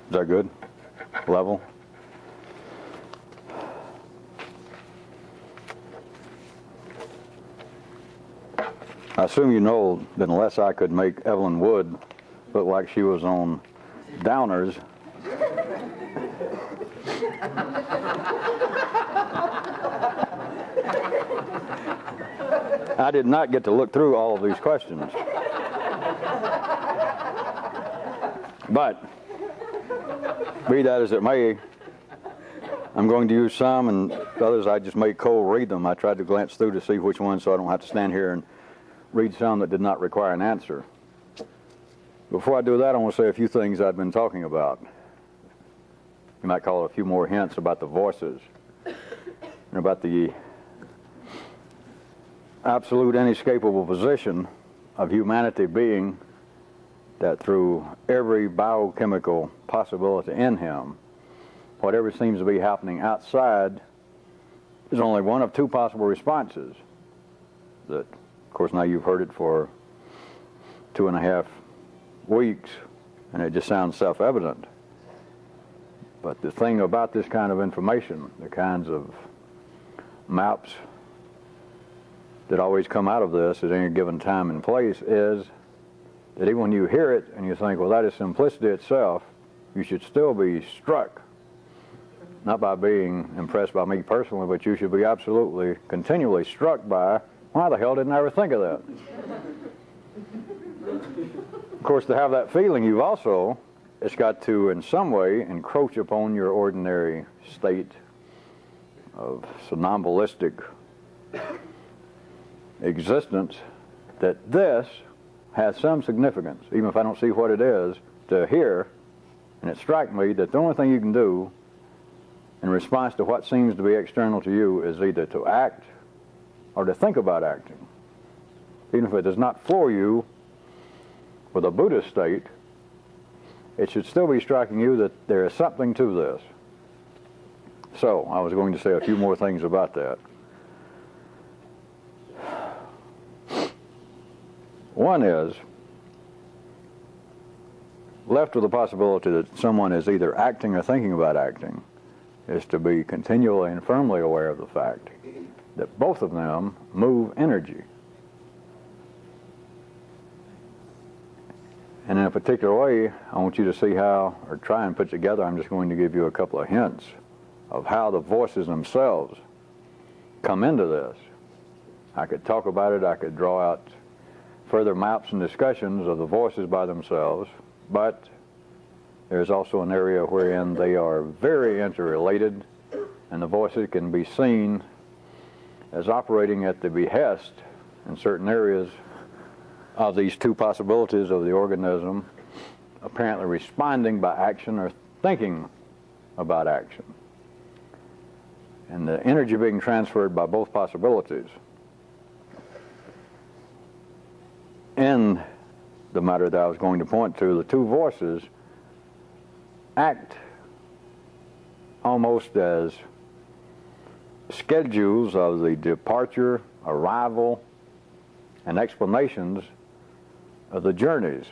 Is that good? Level? I assume you know that unless I could make Evelyn Wood look like she was on Downers, I did not get to look through all of these questions. But, be that as it may, I'm going to use some, and others I just made Cole read them. I tried to glance through to see which ones so I don't have to stand here and read some that did not require an answer. Before I do that, I want to say a few things I've been talking about. You might call it a few more hints about the voices and about the absolute inescapable position of humanity being that through every biochemical possibility in him, whatever seems to be happening outside is only one of two possible responses. That, of course, now you've heard it for 2.5 weeks, and it just sounds self-evident. But the thing about this kind of information, the kinds of maps that always come out of this at any given time and place, is that even when you hear it and you think, well, that is simplicity itself, you should still be struck, not by being impressed by me personally, but you should be absolutely, continually struck by, why the hell didn't I ever think of that? Of course, to have that feeling, you've also, it's got to, in some way, encroach upon your ordinary state of somnambulistic existence, that this has some significance, even if I don't see what it is, to hear, and it struck me that the only thing you can do in response to what seems to be external to you is either to act or to think about acting. Even if it does not floor you with a Buddhist state, it should still be striking you that there is something to this. So, I was going to say a few more things about that. One is, left with the possibility that someone is either acting or thinking about acting, is to be continually and firmly aware of the fact that both of them move energy. And in a particular way, I want you to see how, or try and put together, I'm just going to give you a couple of hints of how the voices themselves come into this. I could talk about it, I could draw out further maps and discussions of the voices by themselves, but there's also an area wherein they are very interrelated, and the voices can be seen as operating at the behest in certain areas of these two possibilities of the organism, apparently responding by action or thinking about action. And the energy being transferred by both possibilities. In the matter that I was going to point to, the two voices act almost as schedules of the departure, arrival, and explanations of the journeys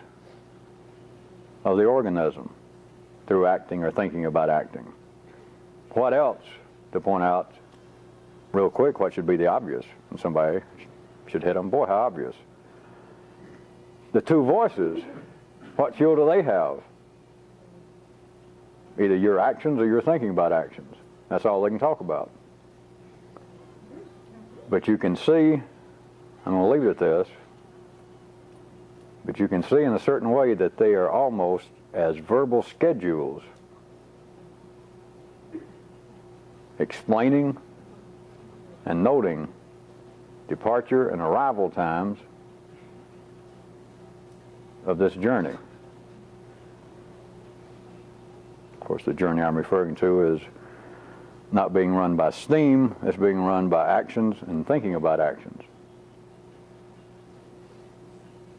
of the organism through acting or thinking about acting. What else, to point out real quick, what should be the obvious? And somebody should hit them, boy, how obvious. The two voices, what fuel do they have? Either your actions or your thinking about actions. That's all they can talk about. But you can see, I'm going to leave it at this, but you can see in a certain way that they are almost as verbal schedules, explaining and noting departure and arrival times of this journey. Of course, the journey I'm referring to is not being run by steam, it's being run by actions and thinking about actions.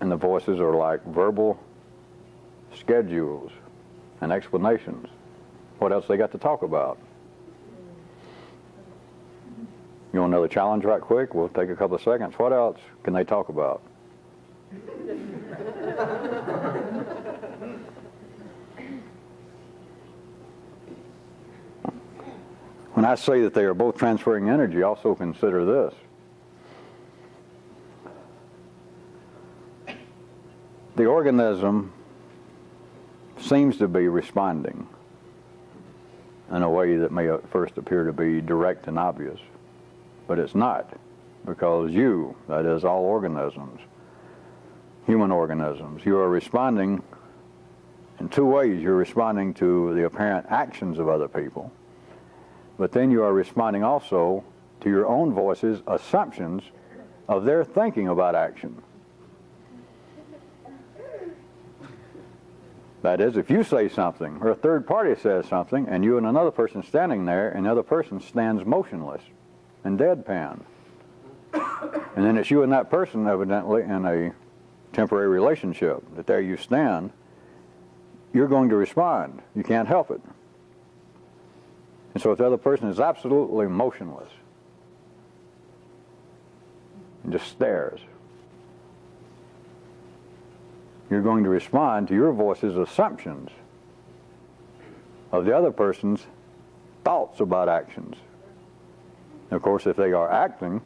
And the voices are like verbal schedules and explanations. What else they got to talk about? You want another challenge right quick? We'll take a couple of seconds. What else can they talk about? When I say that they are both transferring energy, also consider this. The organism seems to be responding in a way that may at first appear to be direct and obvious, but it's not, because you, that is all organisms, human organisms, you are responding in two ways. You're responding to the apparent actions of other people, but then you are responding also to your own voice's assumptions of their thinking about action. That is, if you say something, or a third party says something, and you and another person standing there, and the other person stands motionless and deadpan, and then it's you and that person evidently in a temporary relationship, that there you stand, you're going to respond. You can't help it. And so if the other person is absolutely motionless and just stares, you're going to respond to your voice's assumptions of the other person's thoughts about actions. And of course, if they are acting,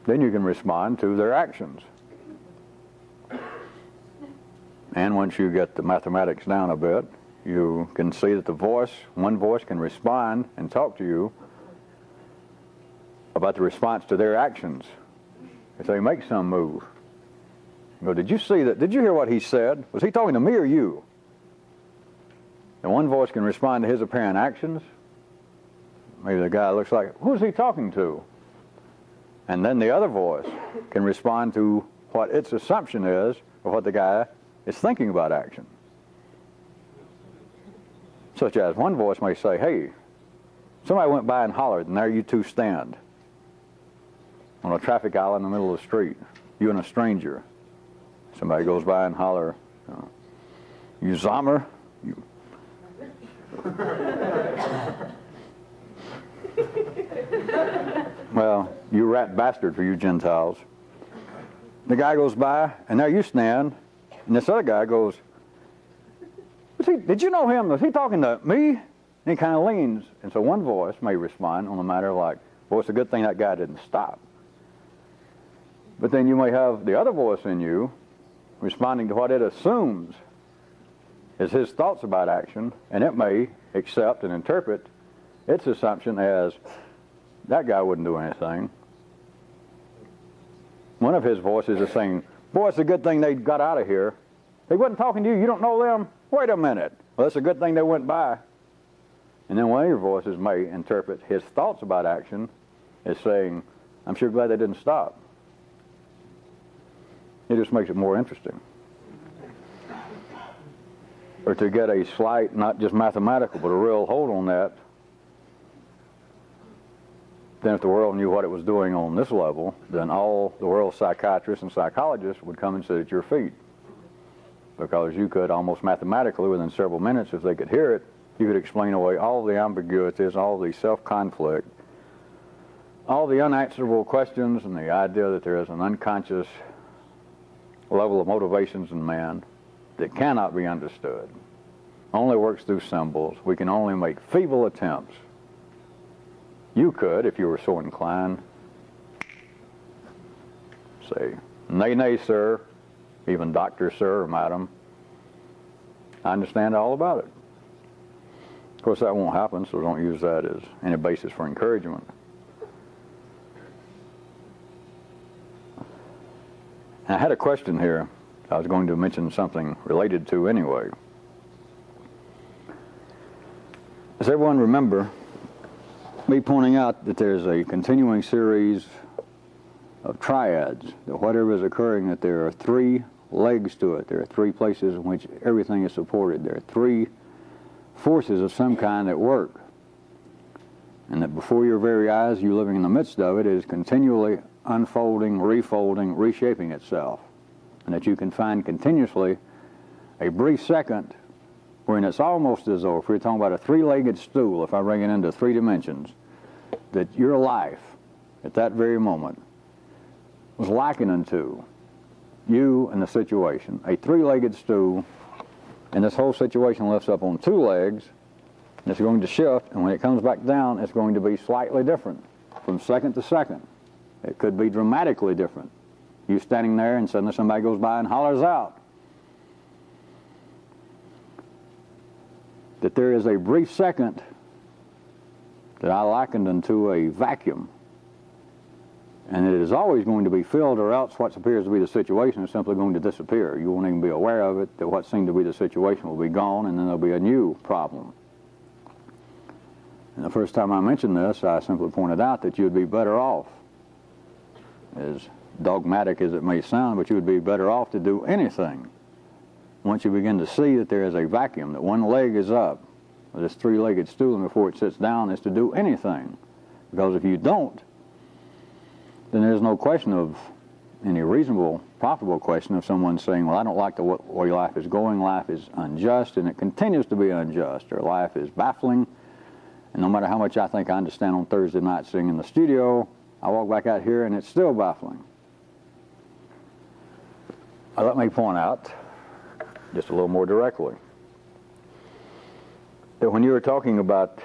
then you can respond to their actions. And once you get the mathematics down a bit, you can see that one voice can respond and talk to you about the response to their actions. If they make some move, you go, did you see that? Did you hear what he said? Was he talking to me or you? And one voice can respond to his apparent actions. Maybe the guy looks like, who's he talking to? And then the other voice can respond to what its assumption is of what the guy is thinking about action. Such as one voice may say, hey, somebody went by and hollered, and there you two stand on a traffic aisle in the middle of the street, you and a stranger. Somebody goes by and holler, you Zommer, you. Well, you rat bastard for you Gentiles. The guy goes by, and there you stand, and this other guy goes, did you know him? Was he talking to me? And he kind of leans. And so one voice may respond on the matter like, well, it's a good thing that guy didn't stop. But then you may have the other voice in you responding to what it assumes is his thoughts about action, and it may accept and interpret its assumption as, that guy wouldn't do anything. One of his voices is saying, boy, it's a good thing they got out of here. They wasn't talking to you. You don't know them? Wait a minute. Well, it's a good thing they went by. And then one of your voices may interpret his thoughts about action as saying, I'm sure glad they didn't stop. It just makes it more interesting. Or to get a slight, not just mathematical, but a real hold on that, then if the world knew what it was doing on this level, then all the world's psychiatrists and psychologists would come and sit at your feet. Because you could almost mathematically, within several minutes, if they could hear it, you could explain away all the ambiguities, all the self-conflict, all the unanswerable questions, and the idea that there is an unconscious level of motivations in man that cannot be understood. Only works through symbols. We can only make feeble attempts. You could, if you were so inclined, say, nay, nay, sir, even doctor, sir, or madam, I understand all about it. Of course, that won't happen, so don't use that as any basis for encouragement. I had a question here I was going to mention something related to anyway. Does everyone remember me pointing out that there's a continuing series of triads, that whatever is occurring, that there are three legs to it. There are three places in which everything is supported. There are three forces of some kind at work. And that before your very eyes, you living in the midst of it, is continually unfolding, refolding, reshaping itself. And that you can find continuously a brief second wherein it's almost as though, if we're talking about a three-legged stool, if I bring it into 3 dimensions, that your life at that very moment was likened unto you and the situation, a three-legged stool, and this whole situation lifts up on 2 legs, It's going to shift, and when it comes back down, it's going to be slightly different from second to second. It could be dramatically different. You standing there and suddenly somebody goes by and hollers out that there is a brief second that I likened unto a vacuum, and it is always going to be filled, or else what appears to be the situation is simply going to disappear. You won't even be aware of it, that what seemed to be the situation will be gone, and then there'll be a new problem. And the first time I mentioned this, I simply pointed out that you would be better off, as dogmatic as it may sound, but you would be better off to do anything once you begin to see that there is a vacuum, that one leg is up, this three-legged stool, and before it sits down, is to do anything. Because if you don't, then there's no question of any reasonable, profitable question of someone saying, well, I don't like the way life is going, life is unjust, and it continues to be unjust, or life is baffling, and no matter how much I think I understand on Thursday night sitting in the studio, I walk back out here and it's still baffling. Let me point out, just a little more directly, that when you were talking about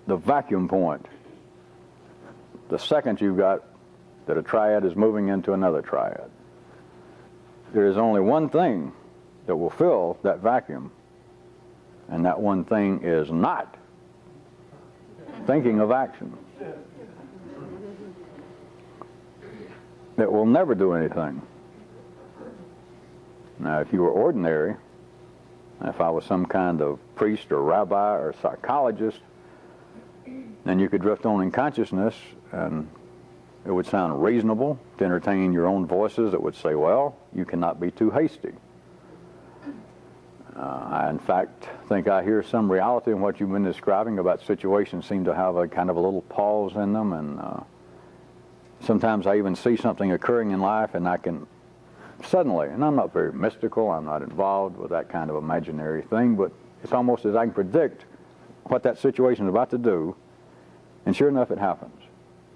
the vacuum point, the second you've got that a triad is moving into another triad, there is only one thing that will fill that vacuum, and that one thing is not thinking of action. It will never do anything. Now, if you were ordinary, if I was some kind of priest or rabbi or psychologist, then you could drift on in consciousness, and it would sound reasonable to entertain your own voices that would say, well, you cannot be too hasty. I, in fact, think I hear some reality in what you've been describing about situations seem to have a kind of a little pause in them, and sometimes I even see something occurring in life, and I can suddenly, and I'm not very mystical, I'm not involved with that kind of imaginary thing, but it's almost as I can predict what that situation is about to do, and sure enough it happens.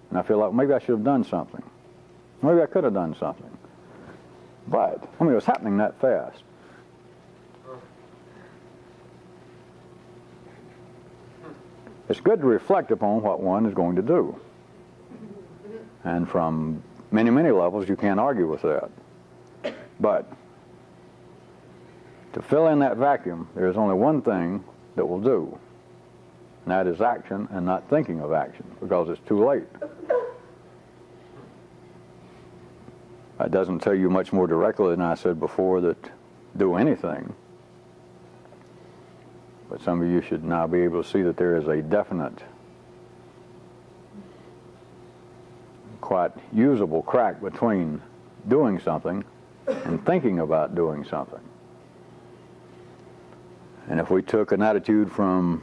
And I feel like maybe I should have done something. Maybe I could have done something. But, I mean, it was happening that fast. It's good to reflect upon what one is going to do. And from many, many levels, you can't argue with that. But to fill in that vacuum, there is only one thing that will do, and that is action, and not thinking of action, because it's too late. It doesn't tell you much more directly than I said before that do anything. But some of you should now be able to see that there is a definite, quite usable crack between doing something and thinking about doing something. And if we took an attitude from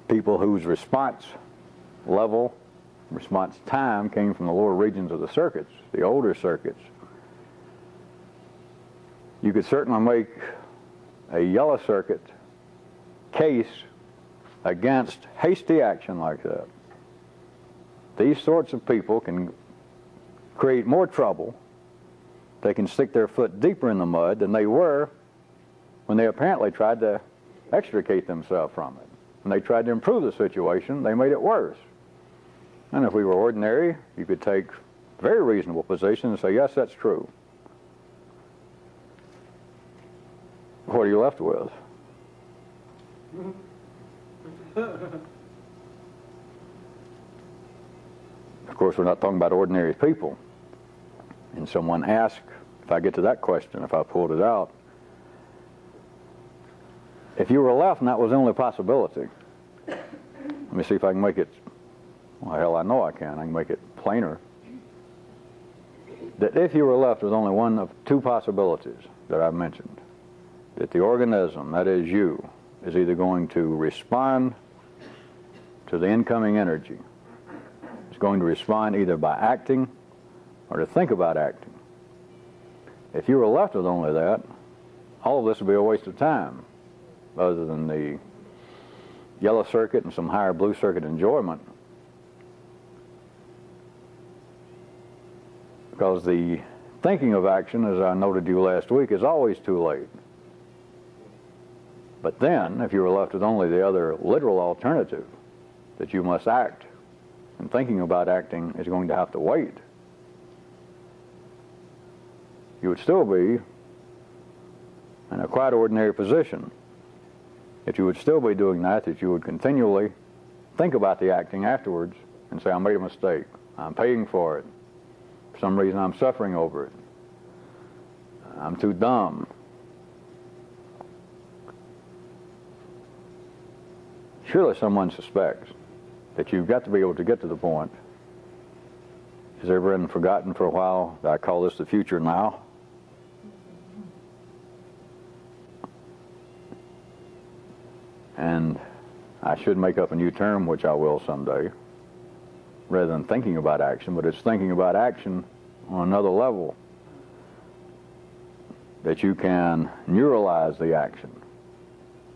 people whose response level, response time came from the lower regions of the circuits, the older circuits, you could certainly make a yellow circuit case against hasty action like that. These sorts of people can create more trouble. They can stick their foot deeper in the mud than they were when they apparently tried to extricate themselves from it. When they tried to improve the situation, they made it worse. And if we were ordinary, you could take very reasonable positions and say, yes, that's true. What are you left with? Of course, we're not talking about ordinary people. And someone asked, if I get to that question, if I pulled it out, if you were left and that was the only possibility, let me see if I can make it, well, hell, I know I can make it plainer, that if you were left with only one of two possibilities that I've mentioned, that the organism, that is you, is either going to respond to the incoming energy, it's going to respond either by acting or to think about acting. If you were left with only that, all of this would be a waste of time, other than the yellow circuit and some higher blue circuit enjoyment. Because the thinking of action, as I noted to you last week, is always too late. But then, if you were left with only the other literal alternative, that you must act, and thinking about acting is going to have to wait, you would still be in a quite ordinary position. If you would still be doing that you would continually think about the acting afterwards and say, I made a mistake. I'm paying for it. For some reason I'm suffering over it. I'm too dumb. Surely someone suspects that you've got to be able to get to the point. Has there ever been forgotten for a while that I call this the future now? And I should make up a new term, which I will someday, rather than thinking about action, but it's thinking about action on another level, that you can neuralize the action.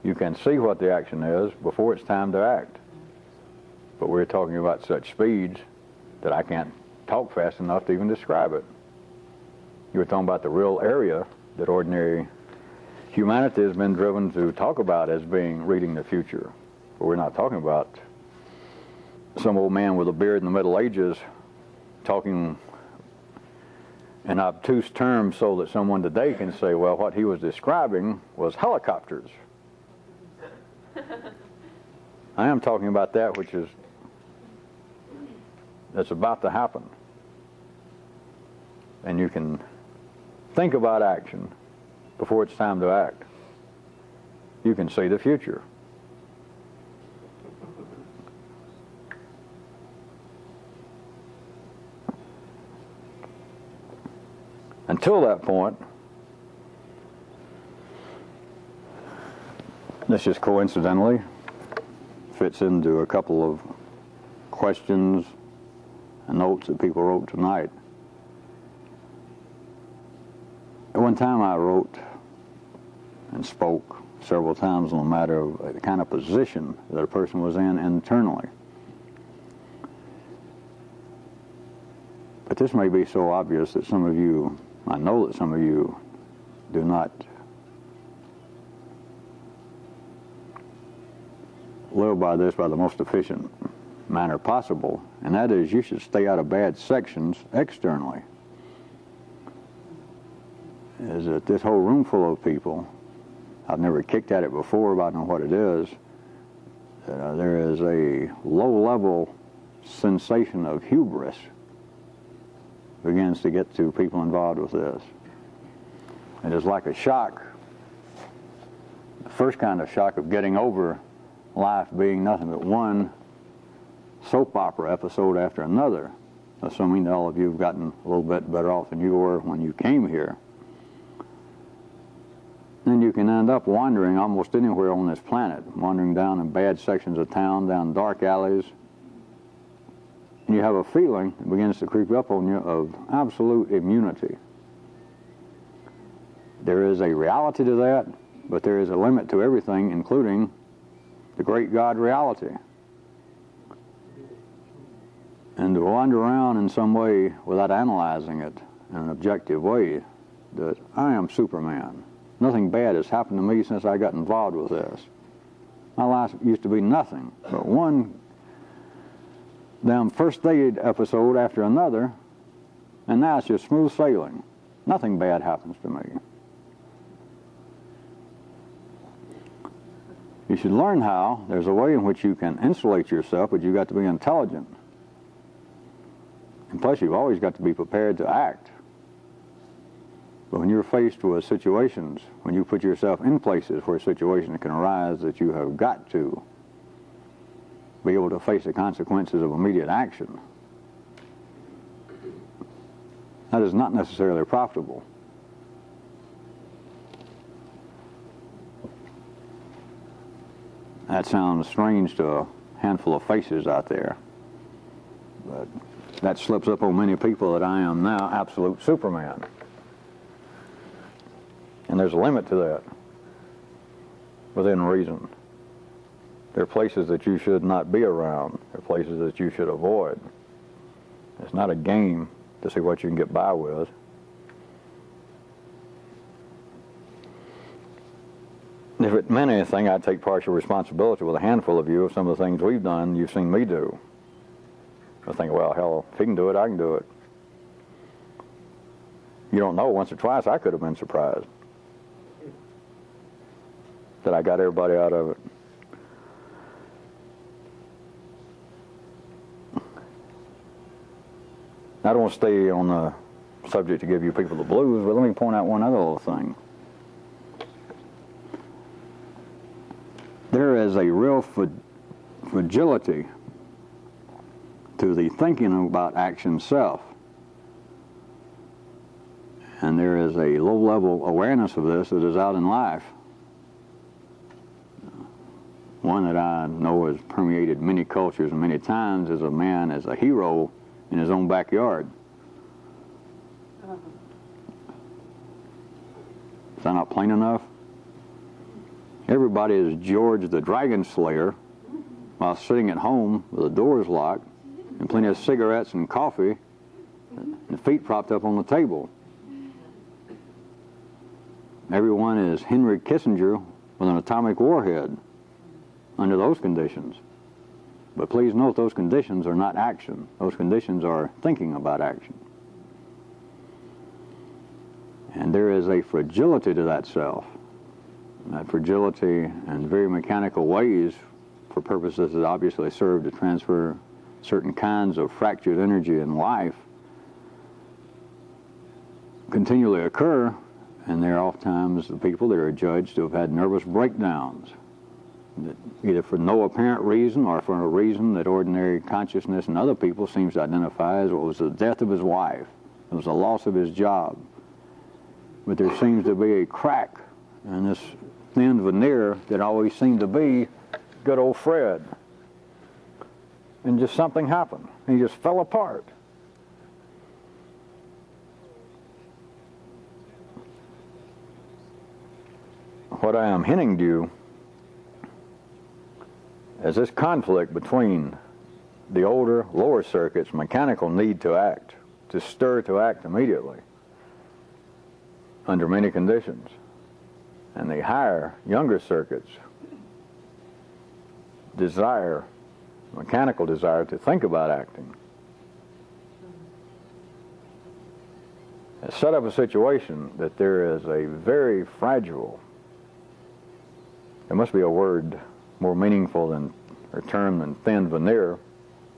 You can see what the action is before it's time to act. But we're talking about such speeds that I can't talk fast enough to even describe it. You were talking about the real area that ordinary humanity has been driven to talk about as being reading the future. But we're not talking about some old man with a beard in the Middle Ages talking in obtuse terms so that someone today can say, well, what he was describing was helicopters. I am talking about that which is that's about to happen. And you can think about action before it's time to act. You can see the future. Until that point, this just coincidentally fits into a couple of questions and notes that people wrote tonight. At one time I wrote and spoke several times on the matter of the kind of position that a person was in internally. But this may be so obvious that some of you, I know that some of you do not live by this by the most efficient manner possible, and that is you should stay out of bad sections externally. Is that this whole room full of people, I've never kicked at it before, but I know what it is, there is a low-level sensation of hubris begins to get to people involved with this. It is like a shock, the first kind of shock of getting over life being nothing but one soap opera episode after another, assuming that all of you have gotten a little bit better off than you were when you came here. Then you can end up wandering almost anywhere on this planet, wandering down in bad sections of town, down dark alleys, and you have a feeling that begins to creep up on you of absolute immunity. There is a reality to that, but there is a limit to everything, including the great God reality. And to wander around in some way without analyzing it in an objective way, that I am Superman. Nothing bad has happened to me since I got involved with this. My life used to be nothing but one damn first aid episode after another, and now it's just smooth sailing. Nothing bad happens to me. You should learn how. There's a way in which you can insulate yourself, but you've got to be intelligent. And plus, you've always got to be prepared to act. But when you're faced with situations, when you put yourself in places where situations can arise that you have got to be able to face the consequences of immediate action, that is not necessarily profitable. That sounds strange to a handful of faces out there, but that slips up on many people that I am now absolute Superman. And there's a limit to that, within reason. There are places that you should not be around. There are places that you should avoid. It's not a game to see what you can get by with. If it meant anything, I'd take partial responsibility with a handful of you of some of the things we've done, you've seen me do. I think, well, hell, if he can do it, I can do it. You don't know, once or twice I could have been surprised that I got everybody out of it. I don't want to stay on the subject to give you people the blues, but let me point out one other little thing. There is a real fragility to the thinking about action self. And there is a low-level awareness of this that is out in life. One that I know has permeated many cultures and many times is a man as a hero in his own backyard. Is that not plain enough? Everybody is George the Dragon Slayer while sitting at home with the doors locked and plenty of cigarettes and coffee and feet propped up on the table. Everyone is Henry Kissinger with an atomic warhead under those conditions. But please note, those conditions are not action. Those conditions are thinking about action. And there is a fragility to that self. That fragility in very mechanical ways, for purposes that obviously serve to transfer certain kinds of fractured energy in life, continually occur, and they're oftentimes the people that are judged to have had nervous breakdowns, that either for no apparent reason or for a reason that ordinary consciousness and other people seems to identify as what was the death of his wife, it was the loss of his job. But there seems to be a crack in this thin veneer that always seemed to be good old Fred. And just something happened. He just fell apart. What I am hinting to you is this conflict between the older, lower circuits' mechanical need to act, to stir to act immediately, under many conditions, and the higher, younger circuits' desire, mechanical desire to think about acting. Has set up a situation that there is a very fragile, there must be a word more meaningful than, or term than thin veneer.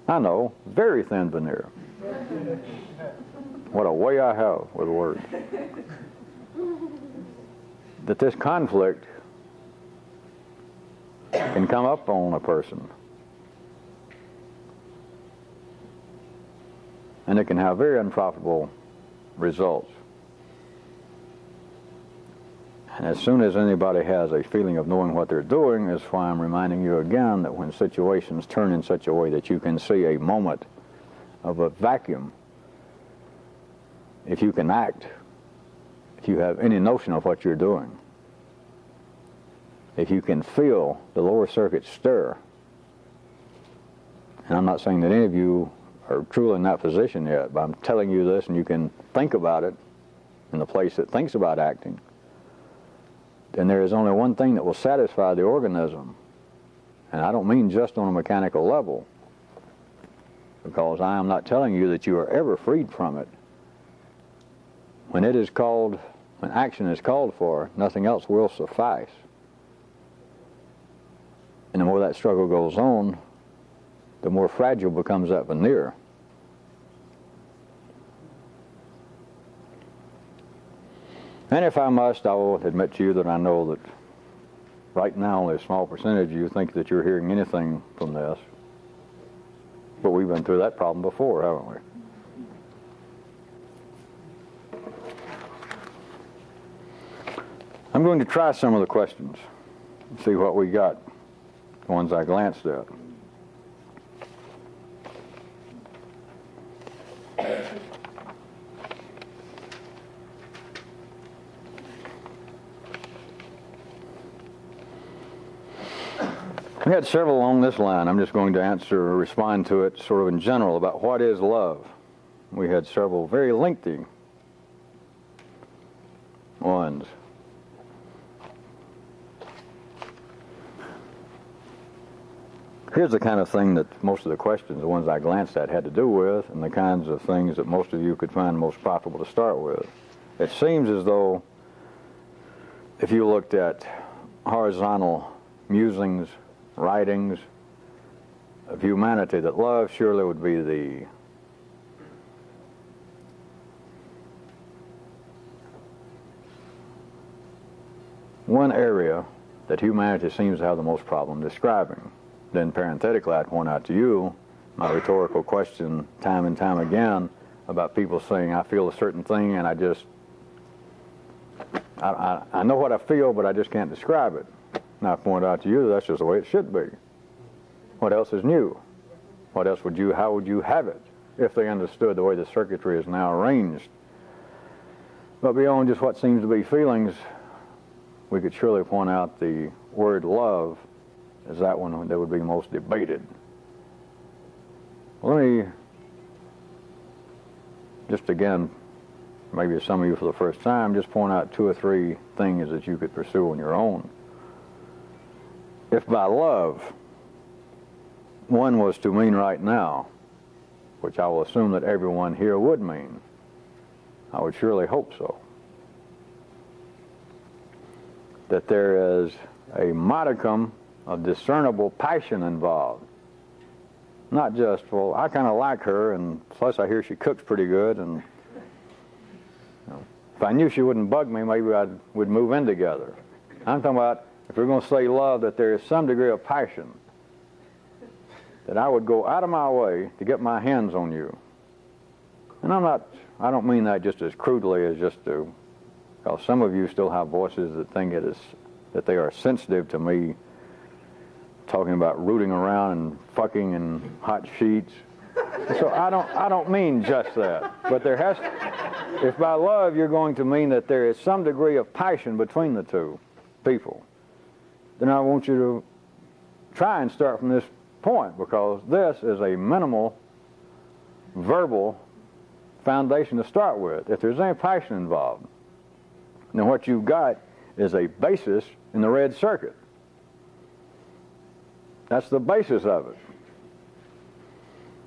I know, very thin veneer. What a way I have with words. That this conflict can come up on a person. And it can have very unprofitable results. And as soon as anybody has a feeling of knowing what they're doing, is why I'm reminding you again that when situations turn in such a way that you can see a moment of a vacuum, if you can act, if you have any notion of what you're doing, if you can feel the lower circuit stir, and I'm not saying that any of you are truly in that position yet, but I'm telling you this, and you can think about it in the place that thinks about acting, then there is only one thing that will satisfy the organism. And I don't mean just on a mechanical level, because I am not telling you that you are ever freed from it. When it is called, when action is called for, nothing else will suffice. And the more that struggle goes on, the more fragile becomes that veneer. And if I must, I will admit to you that I know that right now only a small percentage of you think that you're hearing anything from this. But we've been through that problem before, haven't we? I'm going to try some of the questions and see what we got, the ones I glanced at. We had several along this line. I'm just going to answer or respond to it sort of in general about what is love. We had several very lengthy ones. Here's the kind of thing that most of the questions, the ones I glanced at, had to do with, and the kinds of things that most of you could find most profitable to start with. It seems as though if you looked at horizontal musings, writings of humanity, that love surely would be the one area that humanity seems to have the most problem describing. Then parenthetically, I'd point out to you my rhetorical question time and time again about people saying, I feel a certain thing and I know what I feel, but I just can't describe it. And I point out to you that's just the way it should be. What else is new? What else how would you have it if they understood the way the circuitry is now arranged? But beyond just what seems to be feelings, we could surely point out the word love as that one that would be most debated. Well, let me just again, maybe some of you for the first time, just point out 2 or 3 things that you could pursue on your own. If by love one was to mean right now, which I will assume that everyone here would mean, I would surely hope so, that there is a modicum of discernible passion involved. Not just, well, I kind of like her, and plus I hear she cooks pretty good, and if I knew she wouldn't bug me, maybe I would move in together. I'm talking about, if we're going to say love, that there is some degree of passion, that I would go out of my way to get my hands on you. And I don't mean that just as crudely as just to, because some of you still have voices that think that they are sensitive to me talking about rooting around and fucking in hot sheets. So I don't mean just that. But there has to, if by love you're going to mean that there is some degree of passion between the two people, then I want you to try and start from this point, because this is a minimal verbal foundation to start with. If there's any passion involved, then what you've got is a basis in the red circuit. That's the basis of it.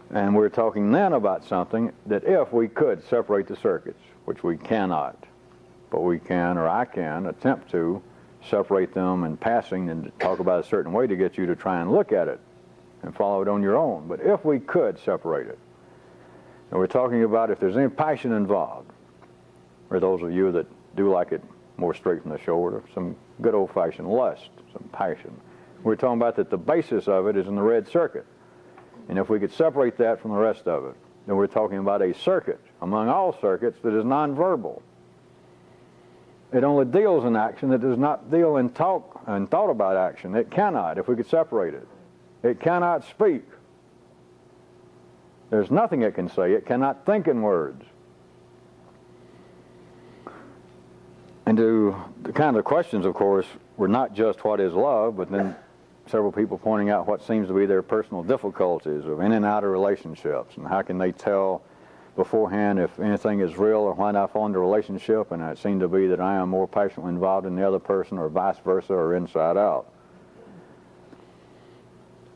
And we're talking then about something that if we could separate the circuits, which we cannot, but we can, or I can, attempt to separate them in passing and talk about a certain way to get you to try and look at it and follow it on your own. But if we could separate it, and we're talking about if there's any passion involved, or those of you that do like it more straight from the shoulder, some good old-fashioned lust, some passion. We're talking about that the basis of it is in the red circuit. And if we could separate that from the rest of it, then we're talking about a circuit among all circuits that is nonverbal. It only deals in action. It does not deal in talk and thought about action. It cannot, if we could separate it. It cannot speak. There's nothing it can say. It cannot think in words. And to the kind of questions, of course, were not just what is love, but then several people pointing out what seems to be their personal difficulties of in and out of relationships, and how can they tell beforehand if anything is real or when I fall into a relationship, and it seemed to be that I am more passionately involved in the other person, or vice versa, or inside out.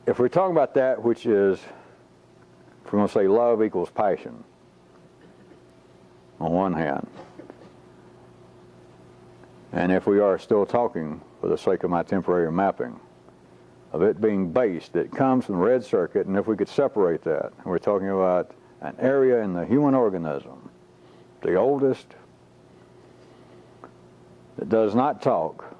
If we're talking about that, which is, if we're going to say love equals passion, on one hand, and if we are still talking, for the sake of my temporary mapping, of it being based, it comes from the red circuit, and if we could separate that, and we're talking about an area in the human organism, the oldest, that does not talk,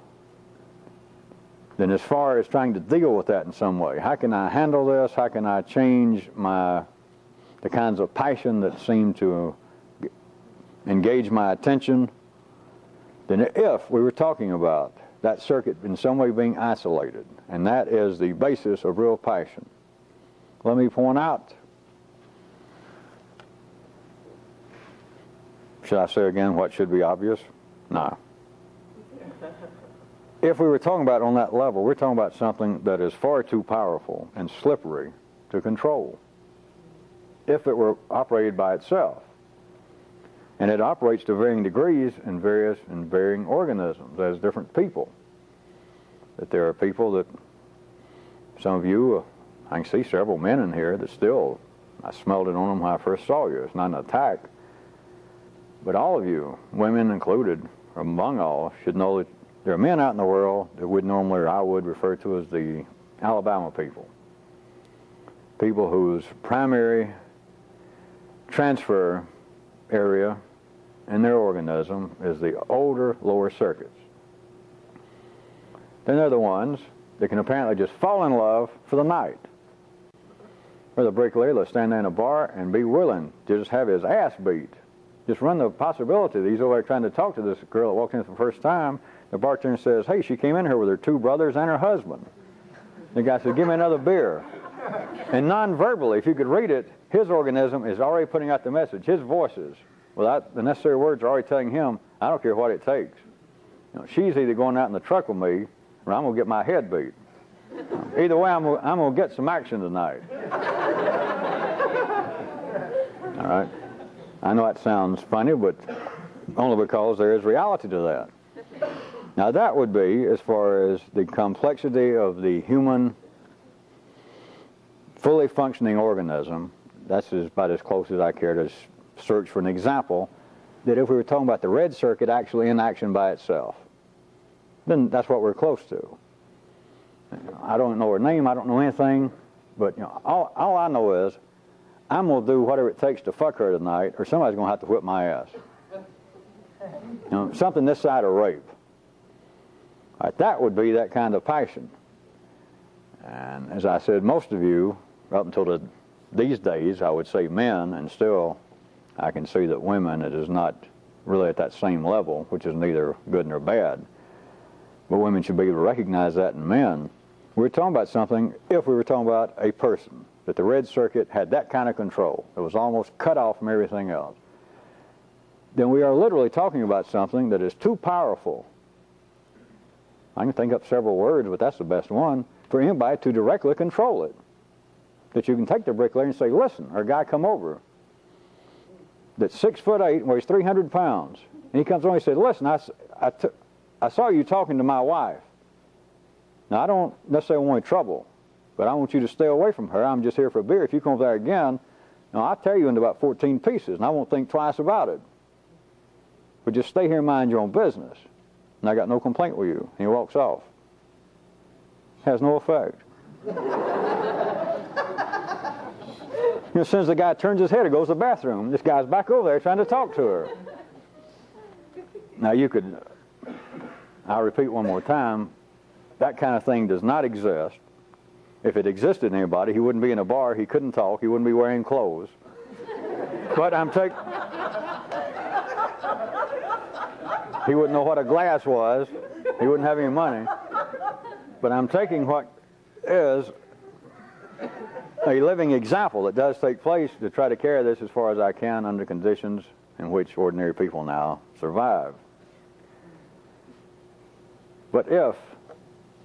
then as far as trying to deal with that in some way, how can I handle this? How can I change the kinds of passion that seem to engage my attention? Then if we were talking about that circuit in some way being isolated, and that is the basis of real passion, let me point out, should I say again what should be obvious? No. If we were talking about on that level, we're talking about something that is far too powerful and slippery to control if it were operated by itself. And it operates to varying degrees in varying organisms as different people. That there are people that, some of you I can see several men in here that still, I smelled it on them when I first saw you. It's not an attack. But all of you, women included, among all, should know that there are men out in the world that would normally, or I would, refer to as the Alabama people. People whose primary transfer area in their organism is the older lower circuits. Then they're the ones that can apparently just fall in love for the night. Or the bricklayer that'll stand there in a bar and be willing to just have his ass beat. Just run the possibility that he's over there trying to talk to this girl that walked in for the first time. The bartender says, hey, she came in here with her 2 brothers and her husband. The guy said, give me another beer. And non-verbally, if you could read it, his organism is already putting out the message. His voices, without the necessary words, are already telling him, I don't care what it takes. You know, she's either going out in the truck with me, or I'm going to get my head beat. Either way, I'm going to get some action tonight. All right? I know that sounds funny, but only because there is reality to that. Now, that would be as far as the complexity of the human fully functioning organism. That's about as close as I care to search for an example, that if we were talking about the red circuit actually in action by itself, then that's what we're close to. I don't know her name, I don't know anything, but you know, all I know is I'm going to do whatever it takes to fuck her tonight, or somebody's going to have to whip my ass. You know, something this side of rape. All right, that would be that kind of passion. And as I said, most of you, up until these days, I would say men, and still I can see that women, it is not really at that same level, which is neither good nor bad. But women should be able to recognize that in men. We're talking about something, if we were talking about a person, that the red circuit had that kind of control. It was almost cut off from everything else. Then we are literally talking about something that is too powerful. I can think up several words, but that's the best one, for anybody to directly control it. That you can take the bricklayer and say, listen, our guy come over that's 6'8" and weighs 300 pounds. And he comes on and he said, listen, I saw you talking to my wife. Now, I don't necessarily want any trouble, but I want you to stay away from her. I'm just here for a beer. If you come over there again, I'll tear you into about 14 pieces, and I won't think twice about it. But just stay here and mind your own business. And I got no complaint with you. And he walks off. Has no effect. You know, as soon as the guy turns his head and goes to the bathroom, this guy's back over there trying to talk to her. Now you could, I'll repeat one more time, that kind of thing does not exist. If it existed in anybody, he wouldn't be in a bar, he couldn't talk, he wouldn't be wearing clothes. But he wouldn't know what a glass was, he wouldn't have any money. But I'm taking what is a living example that does take place to try to carry this as far as I can under conditions in which ordinary people now survive. But if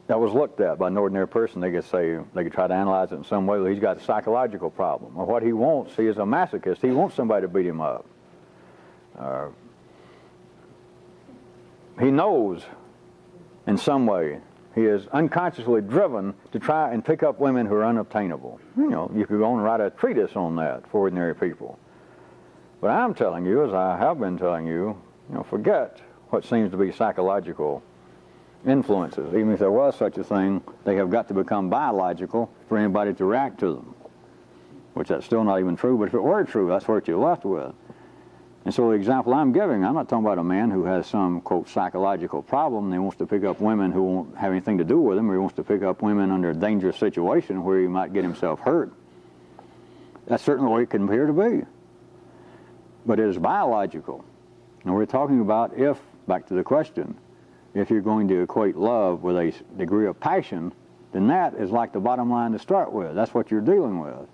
that was looked at by an ordinary person, they could try to analyze it in some way. Well, he's got a psychological problem. Or what he wants, he is a masochist. He wants somebody to beat him up. He knows in some way, he is unconsciously driven to try and pick up women who are unobtainable. You know, you could go on and write a treatise on that for ordinary people. But I'm telling you, as I have been telling you, forget what seems to be psychological influences. Even if there was such a thing, they have got to become biological for anybody to react to them. Which that's still not even true, but if it were true, that's what you're left with. And so the example I'm giving, I'm not talking about a man who has some, quote, psychological problem and he wants to pick up women who won't have anything to do with him, or he wants to pick up women under a dangerous situation where he might get himself hurt. That's certainly what it can appear to be. But it is biological. And we're talking about if, back to the question, if you're going to equate love with a degree of passion, then that is like the bottom line to start with. That's what you're dealing with.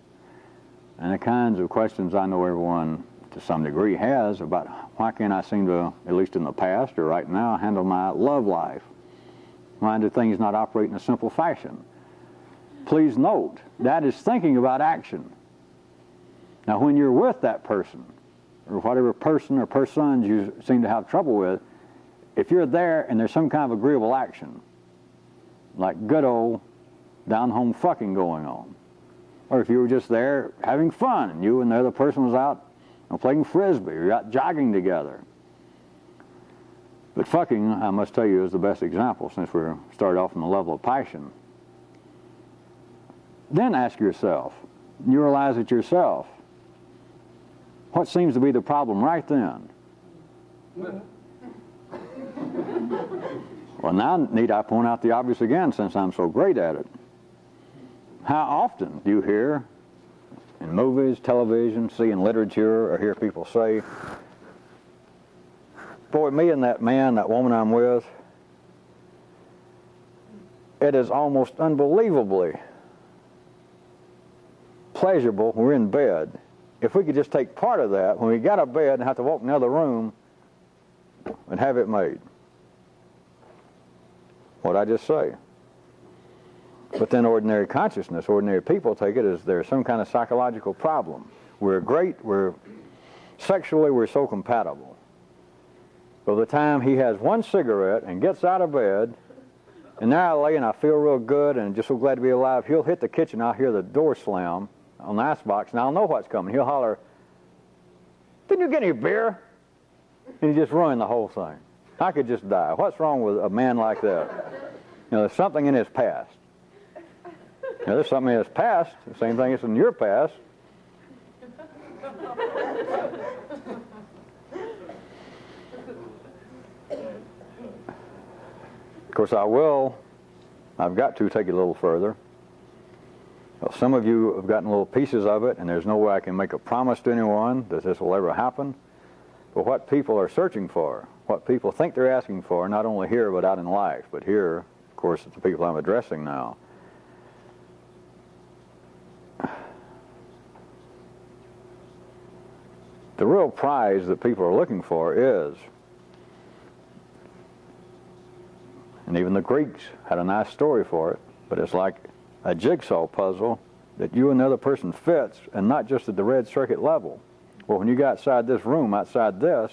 And the kinds of questions I know everyone to some degree has about why can't I seem to, at least in the past or right now, handle my love life? Why do things not operate in a simple fashion? Please note, that is thinking about action. Now when you're with that person, or whatever person or persons you seem to have trouble with, if you're there and there's some kind of agreeable action, like good old down-home fucking going on, Or if you were just there having fun, and you and the other person was out playing frisbee, or you're out jogging together. But fucking, I must tell you, is the best example, since we started off on the level of passion. Then ask yourself, you realize it yourself, what seems to be the problem right then? Well, now need I point out the obvious again, since I'm so great at it. How often do you hear in movies, television, see in literature, or hear people say, boy, me and that man, that woman I'm with, it is almost unbelievably pleasurable when we're in bed. If we could just take part of that when we got out of bed and have to walk in another room and have it made. What'd I just say? But then ordinary consciousness, ordinary people take it as there's some kind of psychological problem. Sexually we're so compatible. By the time he has one cigarette and gets out of bed, and now I lay and I feel real good and just so glad to be alive, he'll hit the kitchen, I'll hear the door slam on the icebox, and I'll know what's coming. He'll holler, didn't you get any beer? And he just ruined the whole thing. I could just die. What's wrong with a man like that? You know, there's something in his past. You know, there's something in his past, the same thing as in your past. Of course, I've got to take it a little further. Well, some of you have gotten little pieces of it, and there's no way I can make a promise to anyone that this will ever happen. But what people are searching for, what people think they're asking for, not only here but out in life, but here, of course, it's the people I'm addressing now. The real prize that people are looking for is, and even the Greeks had a nice story for it, but it's like a jigsaw puzzle that you and the other person fits, and not just at the red circuit level. Well, when you go outside this room, outside this,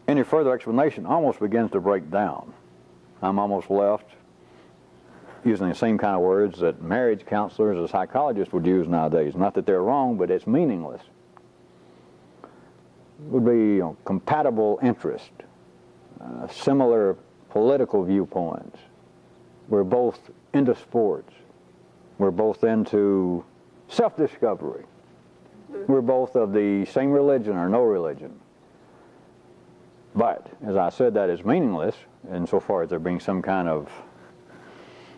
any further explanation almost begins to break down. I'm almost left using the same kind of words that marriage counselors or psychologists would use nowadays. Not that they're wrong, but it's meaningless. It would be compatible interest, similar political viewpoints. We're both into sports. We're both into self-discovery. We're both of the same religion or no religion. But, as I said, that is meaningless insofar as there being some kind of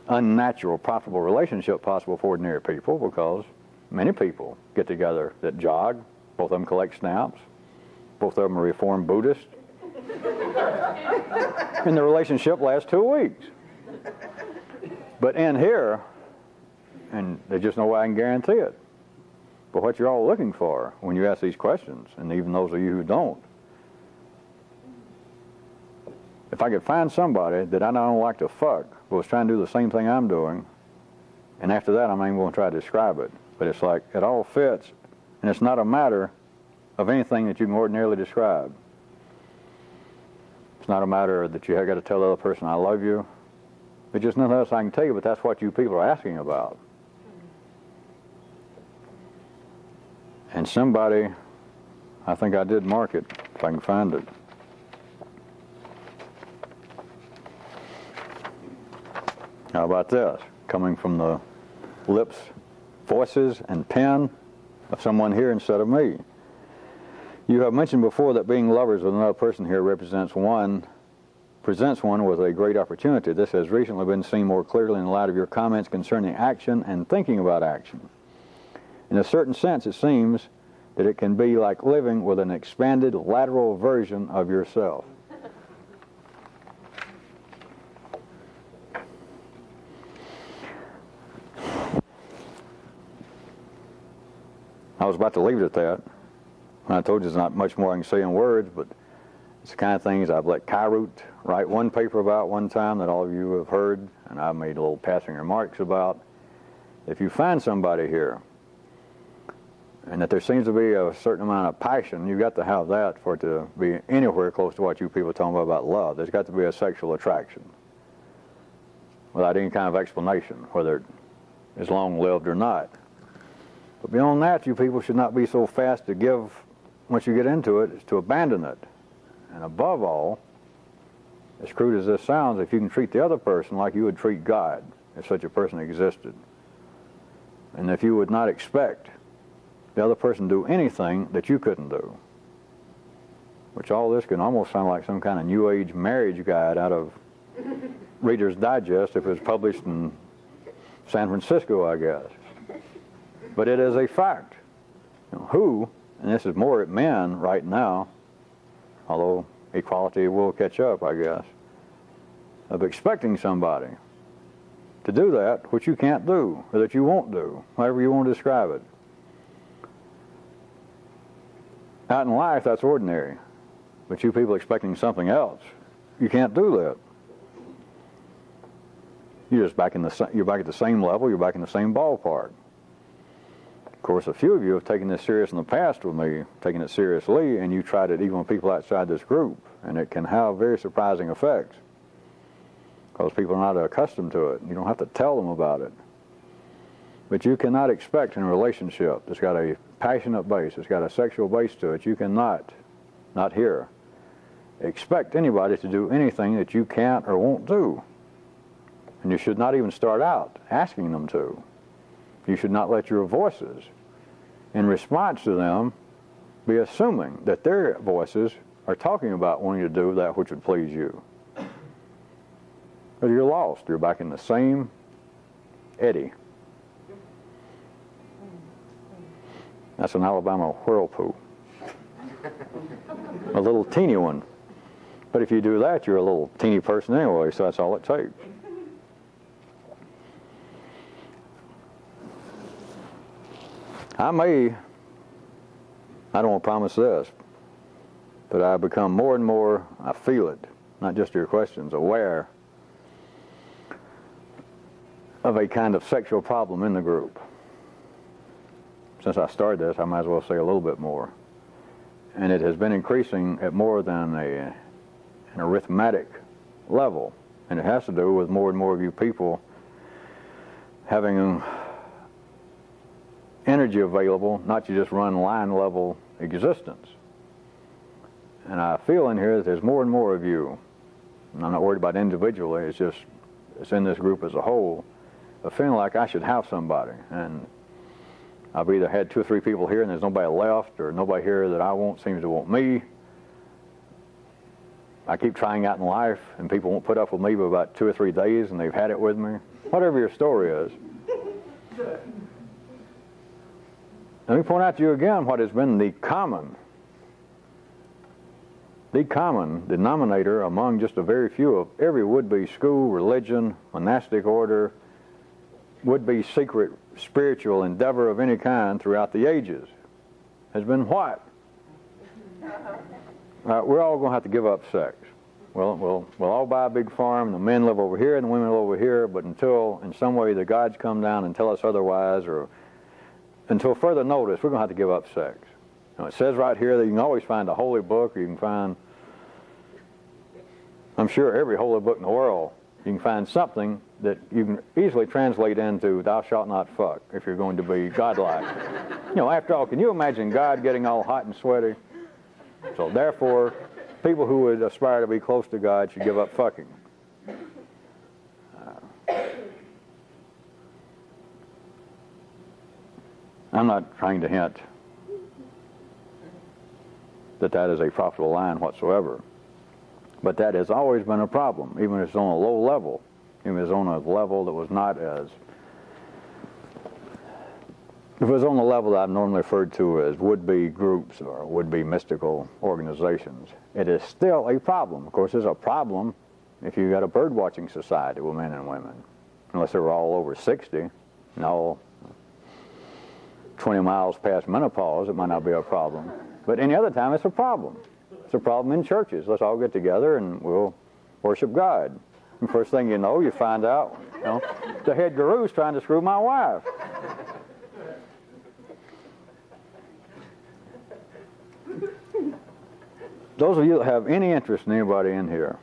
unnatural, profitable relationship possible for ordinary people, because many people get together that jog, both of them collect snaps, both of them are Reformed Buddhist, and the relationship lasts 2 weeks. But in here, and there's just no way I can guarantee it, but what you're all looking for when you ask these questions, and even those of you who don't, if I could find somebody that I don't like to fuck, but was trying to do the same thing I'm doing, and after that I'm not even going to try to describe it, but it's like it all fits, and it's not a matter of anything that you can ordinarily describe. It's not a matter that you have got to tell the other person I love you. There's just nothing else I can tell you, but that's what you people are asking about. And somebody, I think I did mark it, if I can find it. How about this? Coming from the lips, voices, and pen of someone here instead of me. You have mentioned before that being lovers with another person here presents one with a great opportunity. This has recently been seen more clearly in light of your comments concerning action and thinking about action. In a certain sense, it seems that it can be like living with an expanded lateral version of yourself. I was about to leave it at that. I told you there's not much more I can say in words, but it's the kind of things I've let Kyrut write one paper about one time that all of you have heard, and I've made little passing remarks about. If you find somebody here, and that there seems to be a certain amount of passion, you've got to have that for it to be anywhere close to what you people are talking about love. There's got to be a sexual attraction without any kind of explanation, whether is long-lived or not. But beyond that, you people should not be so fast to give, once you get into it, is to abandon it. And above all, as crude as this sounds, if you can treat the other person like you would treat God, if such a person existed. And if you would not expect the other person to do anything that you couldn't do. Which all this can almost sound like some kind of New Age marriage guide out of Reader's Digest if it was published in San Francisco, I guess. But it is a fact. You know, who, and this is more at men right now, although equality will catch up, I guess, of expecting somebody to do that which you can't do, or that you won't do, however you want to describe it. Out in life, that's ordinary. But you people expecting something else, you can't do that. You're just you're back at the same level, you're back in the same ballpark. Of course, a few of you have taken this serious in the past with me, taken it seriously, and you tried it even with people outside this group, and it can have very surprising effects because people are not accustomed to it. You don't have to tell them about it. But you cannot expect in a relationship that's got a passionate base, it's got a sexual base to it, you cannot, not here, expect anybody to do anything that you can't or won't do. And you should not even start out asking them to. You should not let your voices, in response to them, be assuming that their voices are talking about wanting to do that which would please you. But you're lost. You're back in the same eddy. That's an Alabama whirlpool. A little teeny one. But if you do that, you're a little teeny person anyway, so that's all it takes. I don't want to promise this, but I become more and more, I feel it, not just your questions, aware of a kind of sexual problem in the group. Since I started this, I might as well say a little bit more. And it has been increasing at more than an arithmetic level. And it has to do with more and more of you people having energy available, not to just run line level existence. And I feel in here that there's more and more of you, and I'm not worried about individually, it's in this group as a whole, of feeling like I should have somebody. And I've either had 2 or 3 people here and there's nobody left, or nobody here that I want seems to want me. I keep trying out in life and people won't put up with me for about 2 or 3 days and they've had it with me. Whatever your story is. Let me point out to you again what has been the common denominator among just a very few of every would-be school, religion, monastic order, would-be secret spiritual endeavor of any kind throughout the ages. Has been what? We're all going to have to give up sex. We'll all buy a big farm, and the men live over here and the women live over here, but until in some way the gods come down and tell us otherwise, or until further notice, we're going to have to give up sex. Now, it says right here that you can always find a holy book, or you can find, I'm sure every holy book in the world, you can find something that you can easily translate into thou shalt not fuck if you're going to be godlike. You know, after all, can you imagine God getting all hot and sweaty? So therefore, people who would aspire to be close to God should give up fucking. I'm not trying to hint that that is a profitable line whatsoever. But that has always been a problem, even if it's on a low level. Even if it's on a level that was not as... If it was on the level that I've normally referred to as would-be groups or would-be mystical organizations, it is still a problem. Of course, it's a problem if you got a bird-watching society with men and women. Unless they were all over 60 and all 20 miles past menopause, it might not be a problem. But any other time, it's a problem. It's a problem in churches. Let's all get together and we'll worship God. And first thing you know, you find out, the head guru's trying to screw my wife. Those of you that have any interest in anybody in here,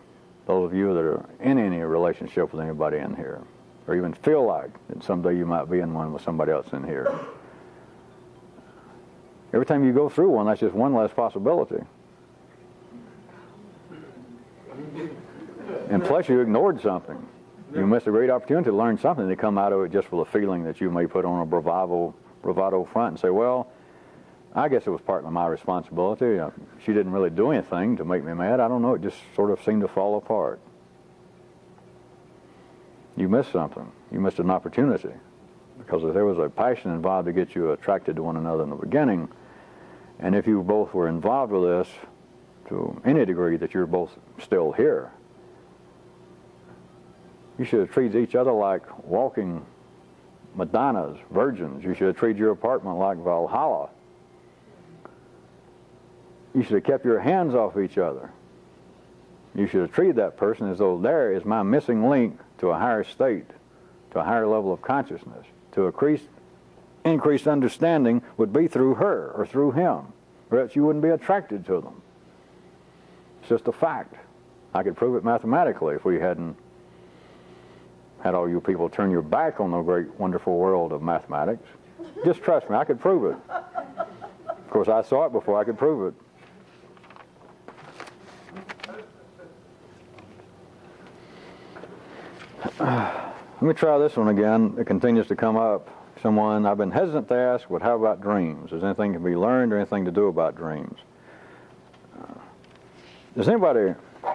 those of you that are in any relationship with anybody in here, or even feel like that someday you might be in one with somebody else in here. Every time you go through one, that's just one less possibility. And plus you ignored something. You missed a great opportunity to learn something to come out of it just with a feeling that you may put on a bravado front and say, well, I guess it was partly my responsibility. She didn't really do anything to make me mad. I don't know. It just sort of seemed to fall apart. You missed something. You missed an opportunity. Because if there was a passion involved to get you attracted to one another in the beginning, and if you both were involved with this to any degree that you're both still here, you should have treated each other like walking Madonnas, virgins. You should have treated your apartment like Valhalla. You should have kept your hands off each other. You should have treated that person as though there is my missing link to a higher state, to a higher level of consciousness, to increased understanding would be through her or through him, or else you wouldn't be attracted to them. It's just a fact. I could prove it mathematically if we hadn't had all you people turn your back on the great, wonderful world of mathematics. Just trust me, I could prove it. Of course, I saw it before I could prove it. Let me try this one again. It continues to come up. Someone I've been hesitant to ask, but how about dreams? Is anything can be learned or anything to do about dreams? Does anybody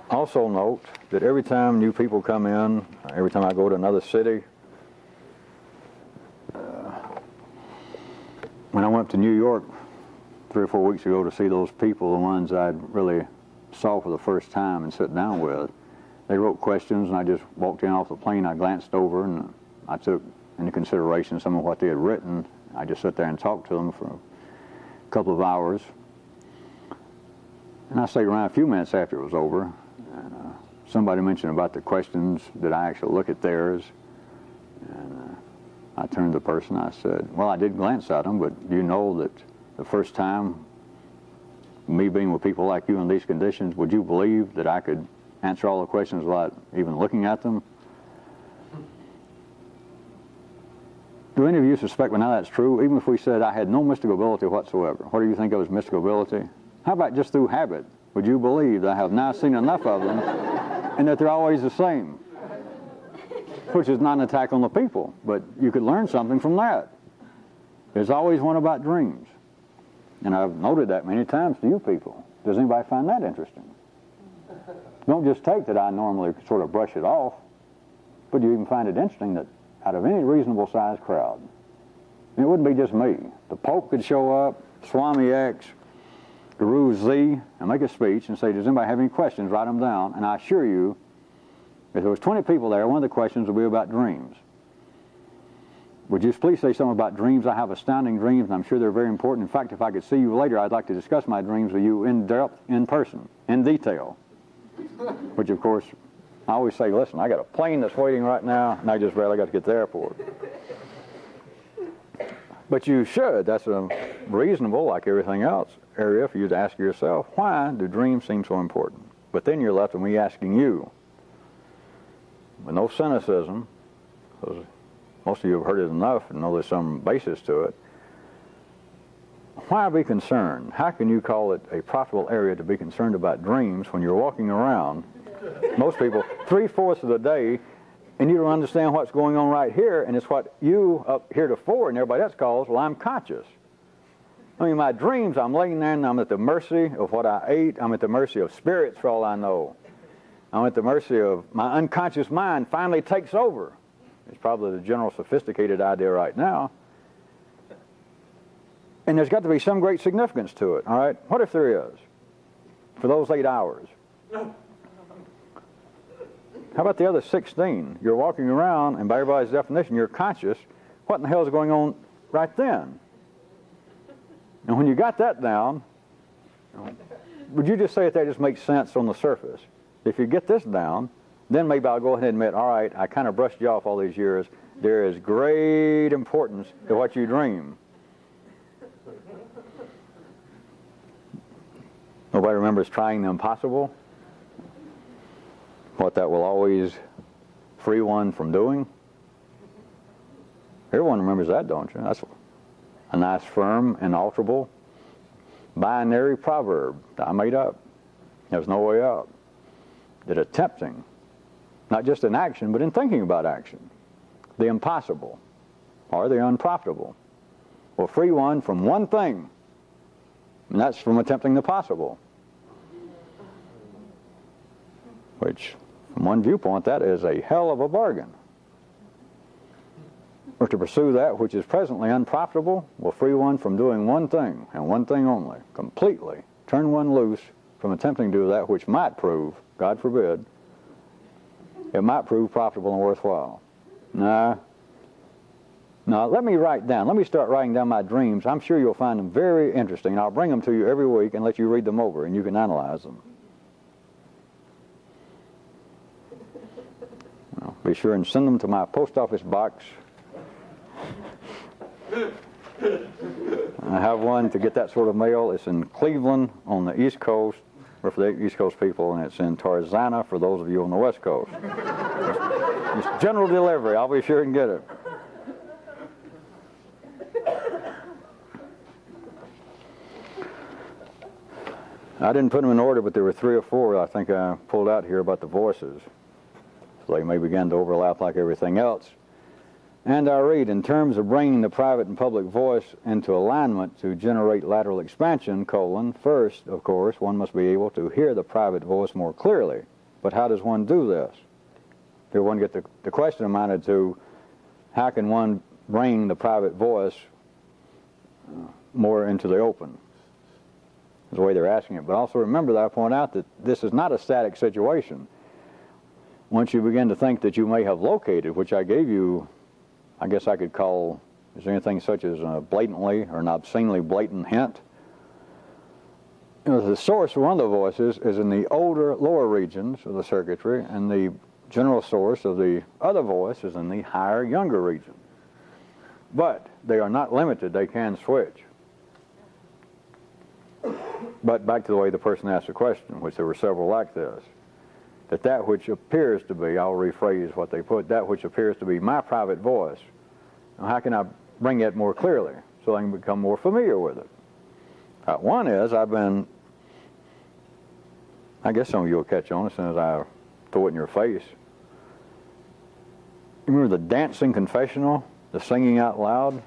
also note that every time new people come in, every time I go to another city, when I went to New York 3 or 4 weeks ago to see those people, the ones I'd really saw for the first time and sit down with, they wrote questions, and I just walked in off the plane. I glanced over, and I took into consideration some of what they had written. I just sat there and talked to them for a couple of hours. And I stayed around a few minutes after it was over. And somebody mentioned about the questions that I actually look at theirs. And I turned to the person, I said, well, I did glance at them, but do you know that the first time, me being with people like you in these conditions, would you believe that I could answer all the questions without even looking at them? Do any of you suspect by now that's true? Even if we said I had no mystical ability whatsoever, what do you think of as mystical ability? How about just through habit? Would you believe that I have now seen enough of them and that they're always the same? Which is not an attack on the people, but you could learn something from that. There's always one about dreams. And I've noted that many times to you people. Does anybody find that interesting? Don't just take that I normally sort of brush it off, but you even find it interesting that out of any reasonable sized crowd, and it wouldn't be just me. The Pope could show up, Swami X, Guru Z, and make a speech and say, does anybody have any questions? Write them down. And I assure you, if there was 20 people there, one of the questions would be about dreams. Would you please say something about dreams? I have astounding dreams, and I'm sure they're very important. In fact, if I could see you later, I'd like to discuss my dreams with you in depth, in person, in detail. Which, of course, I always say, listen, I got a plane that's waiting right now, and I just barely got to get to the airport. But you should. That's a reasonable, like everything else, area for you to ask yourself, why do dreams seem so important? But then you're left with me asking you, with no cynicism, because most of you have heard it enough and know there's some basis to it, why be concerned? How can you call it a profitable area to be concerned about dreams when you're walking around, most people, 3/4 of the day, and you don't understand what's going on right here, and it's what you up heretofore and everybody else calls, well, I'm conscious. I mean, my dreams, I'm laying there and I'm at the mercy of what I ate. I'm at the mercy of spirits for all I know. I'm at the mercy of my unconscious mind finally takes over. It's probably the general sophisticated idea right now. And there's got to be some great significance to it, all right? What if there is, for those 8 hours? How about the other 16? You're walking around, and by everybody's definition, you're conscious. What in the hell is going on right then? And when you got that down, would you just say that just makes sense on the surface? If you get this down, then maybe I'll go ahead and admit, all right, I kind of brushed you off all these years. There is great importance to what you dream. Nobody remembers trying the impossible? What that will always free one from doing? Everyone remembers that, don't you? That's a nice, firm, inalterable, binary proverb that I made up. There's no way out. That attempting, not just in action, but in thinking about action, the impossible or the unprofitable will free one from one thing, and that's from attempting the possible. Which, from one viewpoint, that is a hell of a bargain. Or to pursue that which is presently unprofitable will free one from doing one thing, and one thing only, completely turn one loose from attempting to do that which might prove, God forbid, it might prove profitable and worthwhile. Now, let me start writing down my dreams. I'm sure you'll find them very interesting. I'll bring them to you every week and let you read them over, and you can analyze them. Well, be sure and send them to my post office box. I have one to get that sort of mail. It's in Cleveland on the East Coast, or for the East Coast people, and it's in Tarzana for those of you on the West Coast. It's general delivery. I'll be sure and get it. I didn't put them in order, but there were 3 or 4 I think I pulled out here about the voices. So they may begin to overlap like everything else. And I read, in terms of bringing the private and public voice into alignment to generate lateral expansion, first, of course, one must be able to hear the private voice more clearly. But how does one do this? Here one get the question amounted to, how can one bring the private voice more into the open? Is the way they're asking it. But also remember that I point out that this is not a static situation. Once you begin to think that you may have located, which I gave you, I guess I could call, is there anything such as a blatantly or an obscenely blatant hint? The source of one of the voices is in the older, lower regions of the circuitry, and the general source of the other voice is in the higher, younger region. But they are not limited. They can switch. But back to the way the person asked the question, which there were several like this, that which appears to be, I'll rephrase what they put, that which appears to be my private voice, now how can I bring it more clearly so I can become more familiar with it? One is, I guess some of you will catch on as soon as I throw it in your face. You remember the dancing confessional, the singing out loud?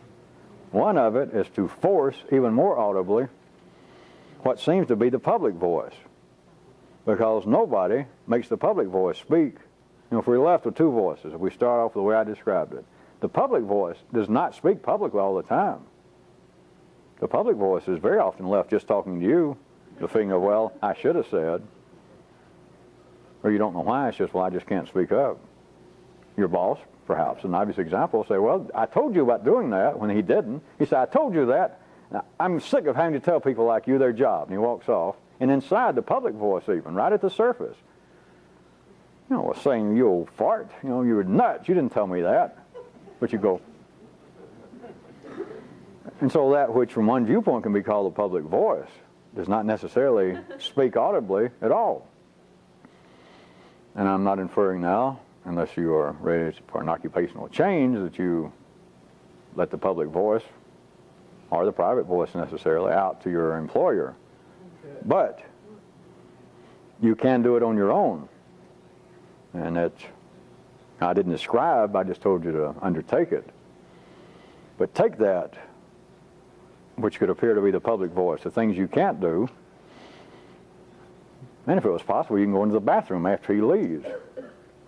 One of it is to force, even more audibly, what seems to be the public voice. Because nobody makes the public voice speak. If we're left with 2 voices, if we start off the way I described it, the public voice does not speak publicly all the time. The public voice is very often left just talking to you, the feeling of, well, I should have said. Or you don't know why, it's just, well, I just can't speak up. Your boss, perhaps, an obvious example, will say, well, I told you about doing that when he didn't. He said, I told you that. Now, I'm sick of having to tell people like you their job. And he walks off. And inside, the public voice even, right at the surface, was saying, you old fart, you were nuts, you didn't tell me that. But you go. And so that which from one viewpoint can be called a public voice does not necessarily speak audibly at all. And I'm not inferring now, unless you are ready for an occupational change, that you let the public voice, or the private voice necessarily, out to your employer. But you can do it on your own. And I didn't describe, I just told you to undertake it. But take that, which could appear to be the public voice, the things you can't do, and if it was possible, you can go into the bathroom after he leaves.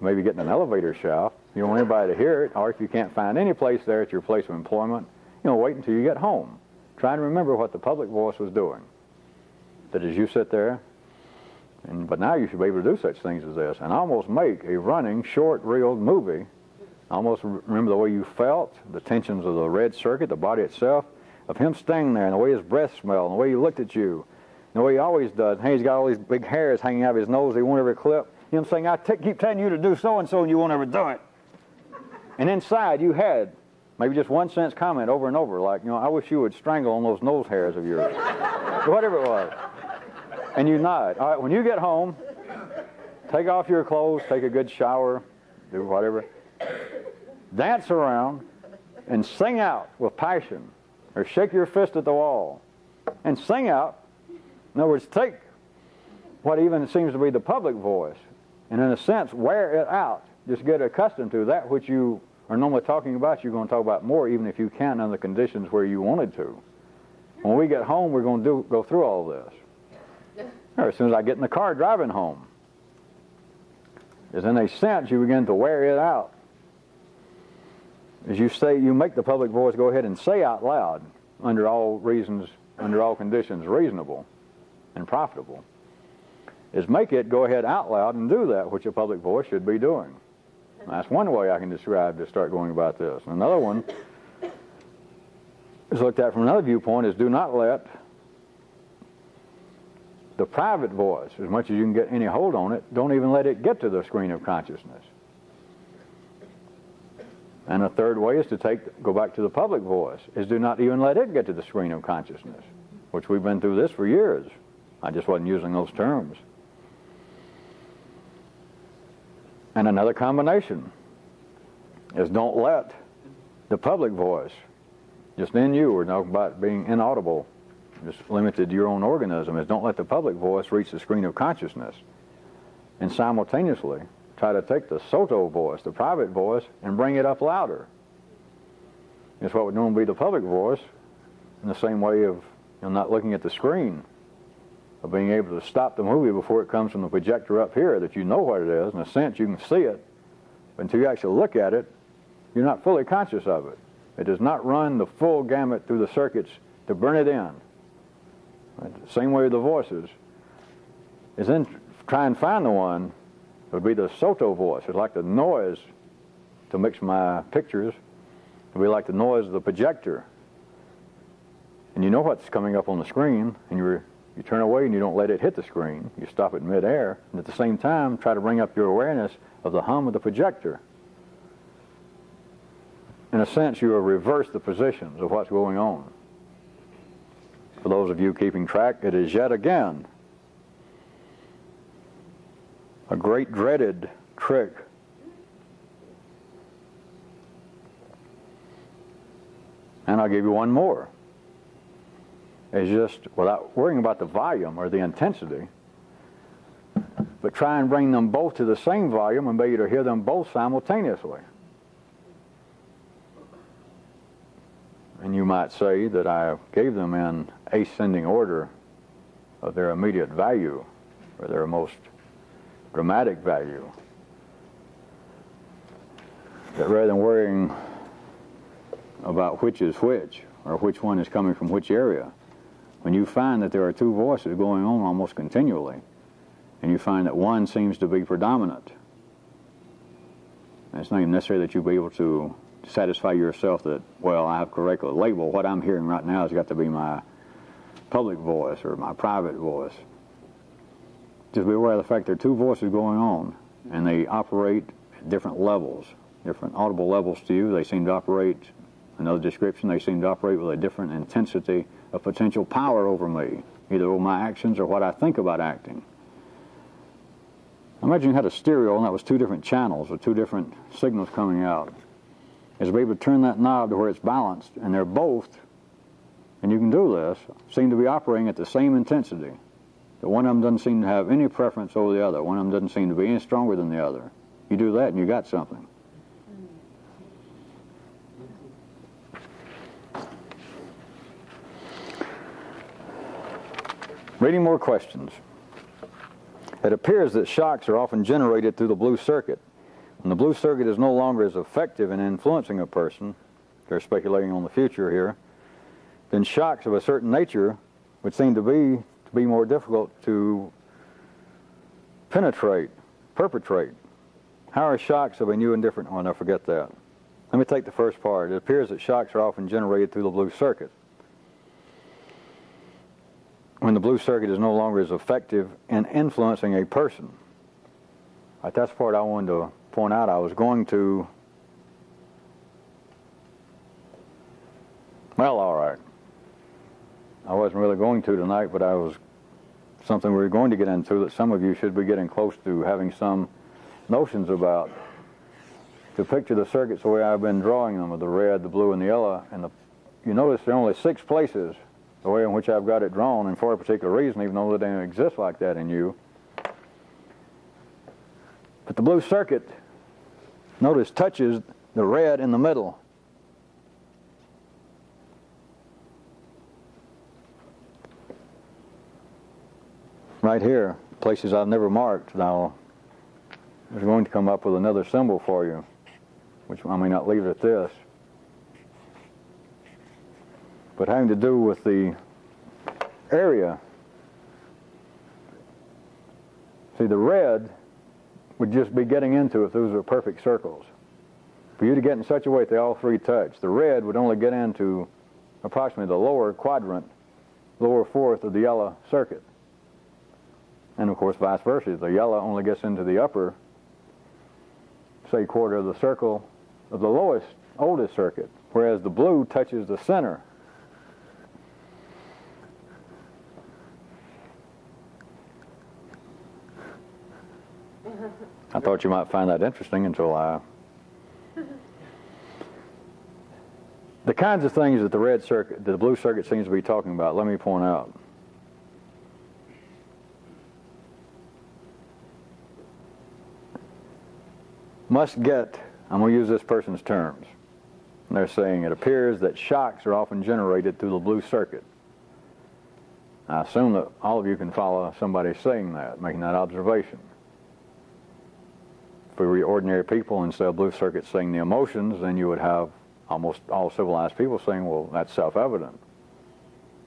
Maybe get in an elevator shaft. You don't want anybody to hear it, or if you can't find any place there at your place of employment, wait until you get home. Try to remember what the public voice was doing. That as you sit there, but now you should be able to do such things as this, and almost make a running, short-reeled movie. Almost remember the way you felt, the tensions of the red circuit, the body itself, of him staying there, and the way his breath smelled, and the way he looked at you, and the way he always does. Hey, he's got all these big hairs hanging out of his nose he won't ever clip. Him saying, I keep telling you to do so-and-so, and you won't ever do it. And inside you had maybe just 1 sentence comment over and over, like, I wish you would strangle on those nose hairs of yours. Whatever it was. And you nod. All right, when you get home, take off your clothes, take a good shower, do whatever. Dance around and sing out with passion, or shake your fist at the wall and sing out. In other words, take what even seems to be the public voice and in a sense wear it out. Just get accustomed to that which you are normally talking about. You're going to talk about more, even if you can, under conditions where you wanted to. When we get home, we're going to go through all this. Or as soon as I get in the car driving home, is in a sense you begin to wear it out. As you say, you make the public voice go ahead and say out loud, under all conditions reasonable and profitable, is make it go ahead out loud and do that which a public voice should be doing. That's one way I can describe to start going about this. Another one is looked at from another viewpoint is do not let the private voice, as much as you can get any hold on it, don't even let it get to the screen of consciousness. And a third way is to go back to the public voice, is do not even let it get to the screen of consciousness, which we've been through this for years. I just wasn't using those terms. And another combination is don't let the public voice, just in you, we're talking about being inaudible, just limited to your own organism, is don't let the public voice reach the screen of consciousness. And simultaneously, try to take the Soto voice, the private voice, and bring it up louder. It's what would normally be the public voice, in the same way of not looking at the screen, of being able to stop the movie before it comes from the projector up here, that you know what it is. In a sense, you can see it, but until you actually look at it, you're not fully conscious of it. It does not run the full gamut through the circuits to burn it in. Right? Same way with the voices. Is then try and find the one that would be the Soto voice. It's like the noise, to mix my pictures, it would be like the noise of the projector. And you know what's coming up on the screen, and you turn away and you don't let it hit the screen. You stop it midair, and at the same time try to bring up your awareness of the hum of the projector. In a sense, you will reverse the positions of what's going on. For those of you keeping track, it is yet again a great dreaded trick and I'll give you one more. Is just, without worrying about the volume or the intensity, but try and bring them both to the same volume and be able to hear them both simultaneously. And you might say that I gave them in ascending order of their immediate value, or their most dramatic value. That rather than worrying about which is which, or which one is coming from which area, when you find that there are two voices going on almost continually, and you find that one seems to be predominant, and it's not even necessary that you be able to satisfy yourself that, well, I have correctly labeled what I'm hearing right now has got to be my public voice or my private voice. Just be aware of the fact there are two voices going on, and they operate at different levels, different audible levels to you. They seem to operate, another description, they seem to operate with a different intensity of potential power over me, either over my actions or what I think about acting. Imagine you had a stereo and that was two different channels with two different signals coming out. Is to be able to turn that knob to where it's balanced, and they're both, and you can do this, seem to be operating at the same intensity. That one of them doesn't seem to have any preference over the other. One of them doesn't seem to be any stronger than the other. You do that and you got something. Reading more questions. It appears that shocks are often generated through the blue circuit. When the blue circuit is no longer as effective in influencing a person, they're speculating on the future here, then shocks of a certain nature would seem to be more difficult to perpetrate. How are shocks of a new and different one? I forget that. Let me take the first part. It appears that shocks are often generated through the blue circuit. When the blue circuit is no longer as effective in influencing a person. Right, that's the part I wanted to point out. I was going to, well, all right. I wasn't really going to tonight, but I was something we were going to get into that some of you should be getting close to having some notions about. to picture the circuits the way I've been drawing them, with the red, the blue, and the yellow, and you notice there are only 6 places the way in which I've got it drawn, and for a particular reason, even though they don't exist like that in you. But the blue circuit, notice, touches the red in the middle. Right here, places I've never marked. Now, I'm going to come up with another symbol for you, which I may not leave it at this, but having to do with the area. See, the red would just be getting into if those were perfect circles. For you to get in such a way that they all 3 touch, the red would only get into approximately the lower quadrant, lower fourth of the yellow circuit. And of course, vice versa. The yellow only gets into the upper, say, quarter of the circle of the lowest, oldest circuit, whereas the blue touches the center. I thought you might find that interesting until the kinds of things that the red circuit, the blue circuit seems to be talking about, let me point out. Must get, I'm going to use this person's terms. And they're saying it appears that shocks are often generated through the blue circuit. I assume that all of you can follow somebody saying that, making that observation. If we were ordinary people instead of blue circuit saying the emotions, then you would have almost all civilized people saying, well, that's self-evident.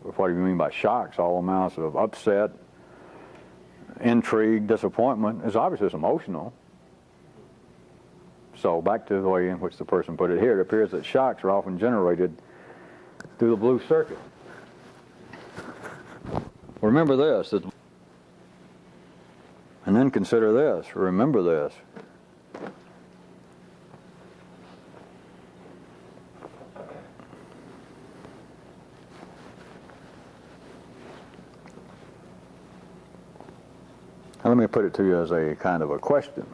But what do you mean by shocks? All amounts of upset, intrigue, disappointment is obviously emotional. So back to the way in which the person put it here, it appears that shocks are often generated through the blue circuit. Remember this, and then consider this, remember this. Now, let me put it to you as a kind of a question.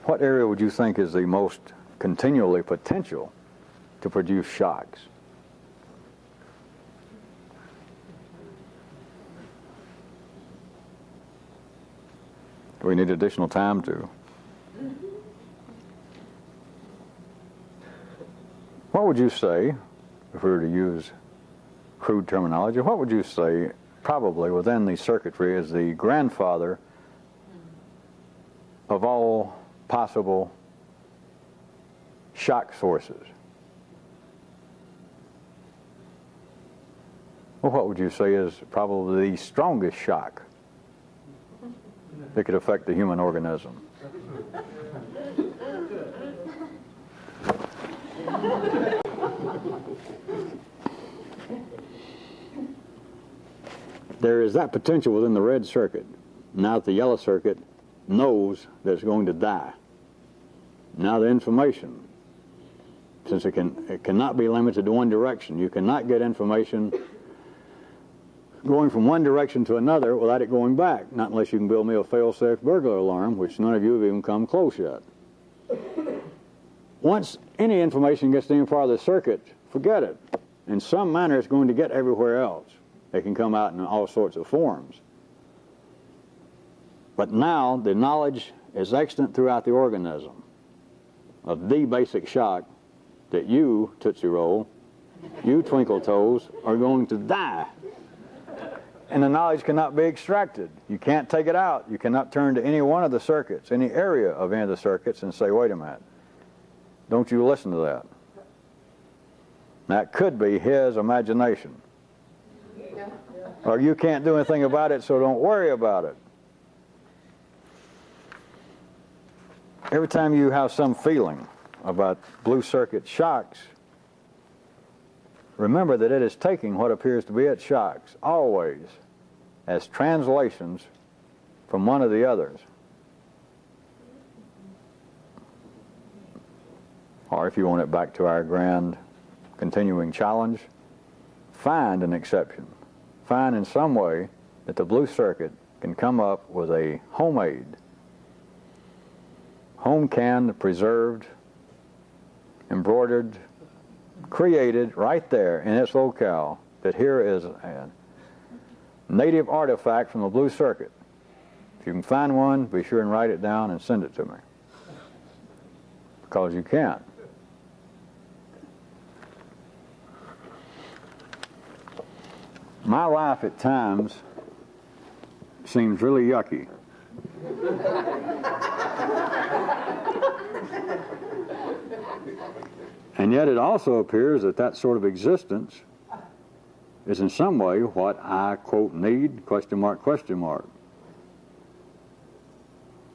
What area would you think is the most continually potential to produce shocks? Do we need additional time to? What would you say, if we were to use crude terminology, what would you say probably within the circuitry is the grandfather of all possible shock sources? Well, what would you say is probably the strongest shock that could affect the human organism? There is that potential within the red circuit. Now that the yellow circuit knows that it's going to die. Now the information, since it cannot be limited to one direction, you cannot get information going from one direction to another without it going back, not unless you can build me a fail-safe burglar alarm, which none of you have even come close yet. Once any information gets to any part of the circuit, forget it. In some manner, it's going to get everywhere else. It can come out in all sorts of forms. But now the knowledge is extant throughout the organism of the basic shock that you, Tootsie Roll, you Twinkle Toes, are going to die. And the knowledge cannot be extracted. You can't take it out. You cannot turn to any one of the circuits, any area of any of the circuits and say, wait a minute, don't you listen to that. That could be his imagination. Or you can't do anything about it, so don't worry about it. Every time you have some feeling about blue circuit shocks, remember that it is taking what appears to be its shocks always as translations from one of the others. Or if you want it back to our grand continuing challenge, find an exception. Find in some way that the blue circuit can come up with a homemade, home-canned, preserved embroidered, created right there in its locale, that here is a native artifact from the blue circuit. If you can find one, be sure and write it down and send it to me, because you can't. My life at times seems really yucky. And yet it also appears that that sort of existence is in some way what I, quote, need, question mark, question mark.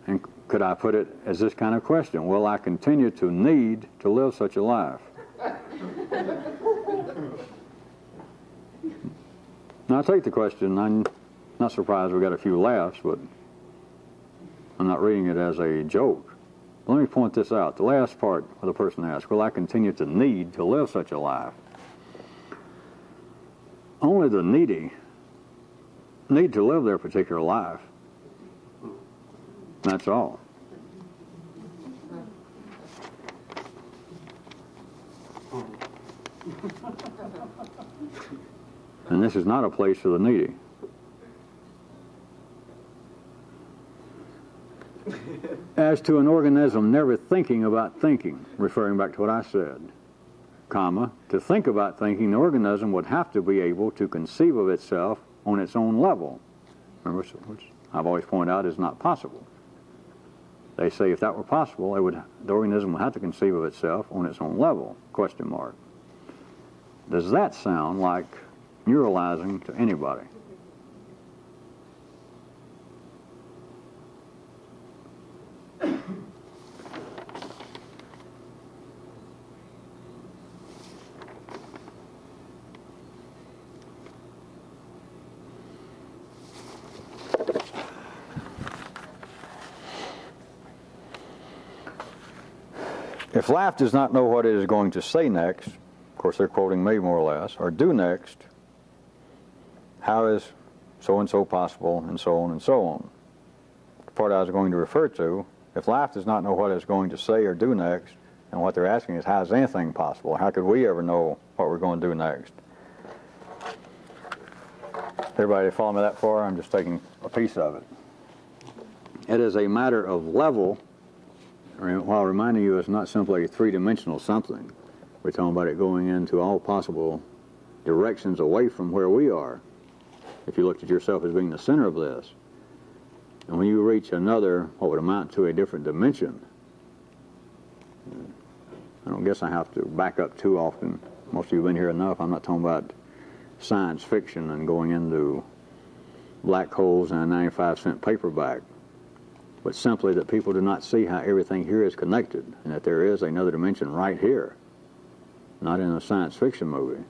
And could I put it as this kind of question? Will I continue to need to live such a life? Now, I take the question. I'm not surprised we got a few laughs, but I'm not reading it as a joke. Let me point this out. The last part of the person asked, will I continue to need to live such a life? Only the needy need to live their particular life. That's all. And this is not a place for the needy. As to an organism never thinking about thinking, referring back to what I said, comma, to think about thinking, the organism would have to be able to conceive of itself on its own level. Remember, which I've always pointed out is not possible. They say if that were possible, the organism would have to conceive of itself on its own level, question mark. Does that sound like neuralizing to anybody? If life does not know what it is going to say next, of course they're quoting me more or less, or do next, how is so-and-so possible, and so on and so on. The part I was going to refer to, if life does not know what it's going to say or do next, and what they're asking is, how is anything possible? How could we ever know what we're going to do next? Everybody follow me that far? I'm just taking a piece of it. It is a matter of level, while reminding you it's not simply a three-dimensional something. We're talking about it going into all possible directions away from where we are, if you looked at yourself as being the center of this. And when you reach another, what would amount to a different dimension, I don't guess I have to back up too often. Most of you have been here enough. I'm not talking about science fiction and going into black holes and a 95-cent paperback, but simply that people do not see how everything here is connected, and that there is another dimension right here, not in a science fiction movie.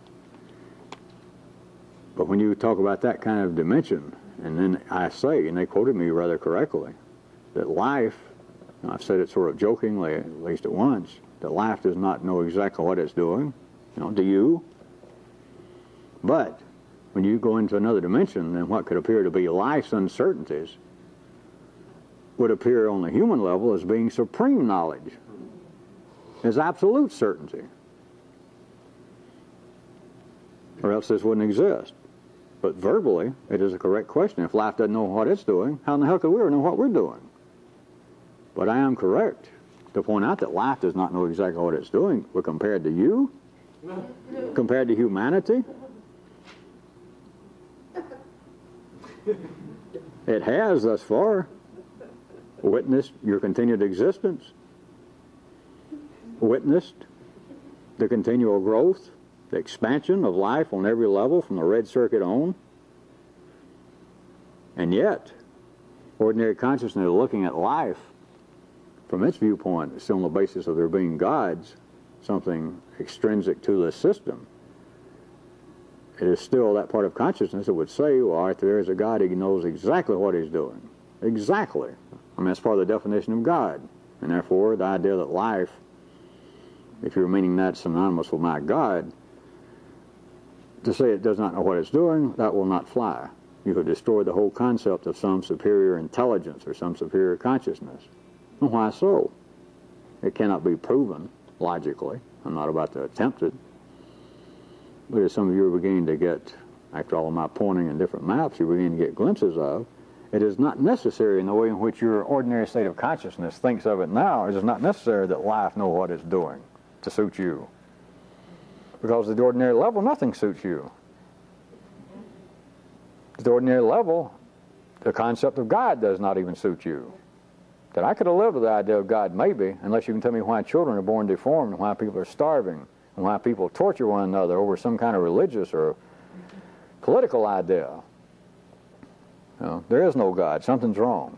But when you talk about that kind of dimension, and then I say, and they quoted me rather correctly, that life, and I've said it sort of jokingly at least at once, that life does not know exactly what it's doing. Do you? But when you go into another dimension, then what could appear to be life's uncertainties would appear on the human level as being supreme knowledge, as absolute certainty. Or else this wouldn't exist. But verbally, it is a correct question. If life doesn't know what it's doing, how in the hell could we ever know what we're doing? But I am correct to point out that life does not know exactly what it's doing. But compared to you, compared to humanity, it has thus far witnessed your continued existence, witnessed the continual growth, the expansion of life on every level from the red circuit on. And yet, ordinary consciousness looking at life from its viewpoint, still on the basis of there being gods, something extrinsic to the system, it is still that part of consciousness that would say, well, if there is a God, he knows exactly what he's doing. Exactly. I mean, that's part of the definition of God. And therefore, the idea that life, if you're meaning that synonymous with my God, to say it does not know what it's doing, that will not fly. You could destroy the whole concept of some superior intelligence or some superior consciousness. And why so? It cannot be proven logically. I'm not about to attempt it. But as some of you are beginning to get, after all of my pointing in different maps, you're beginning to get glimpses of, it is not necessary in the way in which your ordinary state of consciousness thinks of it now, it is not necessary that life know what it's doing to suit you. Because at the ordinary level, nothing suits you. At the ordinary level, the concept of God does not even suit you. That I could have lived with the idea of God, maybe, unless you can tell me why children are born deformed, and why people are starving, and why people torture one another over some kind of religious or political idea. You know, there is no God. Something's wrong.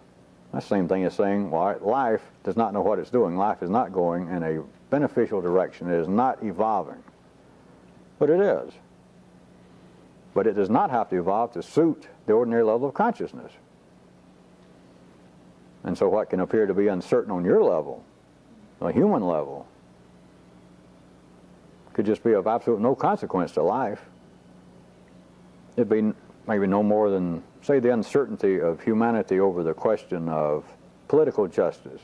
That's the same thing as saying, well, life does not know what it's doing. Life is not going in a beneficial direction. It is not evolving. But it is. But it does not have to evolve to suit the ordinary level of consciousness. And so what can appear to be uncertain on your level, a human level, could just be of absolute no consequence to life. It'd be maybe no more than, say, the uncertainty of humanity over the question of political justice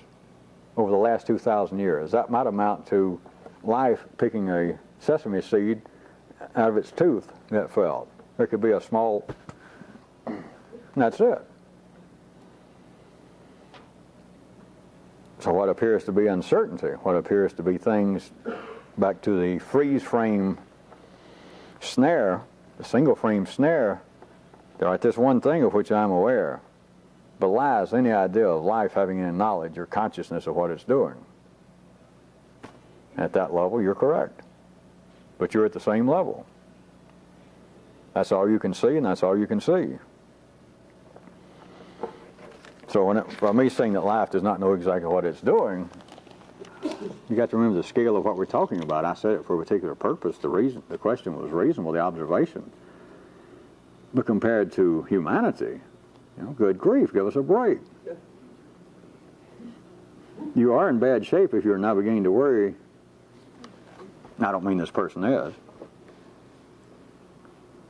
over the last 2,000 years. That might amount to life picking a sesame seed out of its tooth that fell. There could be a small, and that's it. So what appears to be uncertainty, what appears to be things back to the freeze frame snare, the single frame snare, there are this one thing of which I'm aware, belies any idea of life having any knowledge or consciousness of what it's doing. At that level, you're correct. But you're at the same level. That's all you can see, and that's all you can see. So by me saying that life does not know exactly what it's doing, you got to remember the scale of what we're talking about. I said it for a particular purpose. The question was reasonable, the observation. But compared to humanity, you know, good grief, give us a break. You are in bad shape if you're now beginning to worry. I don't mean this person is.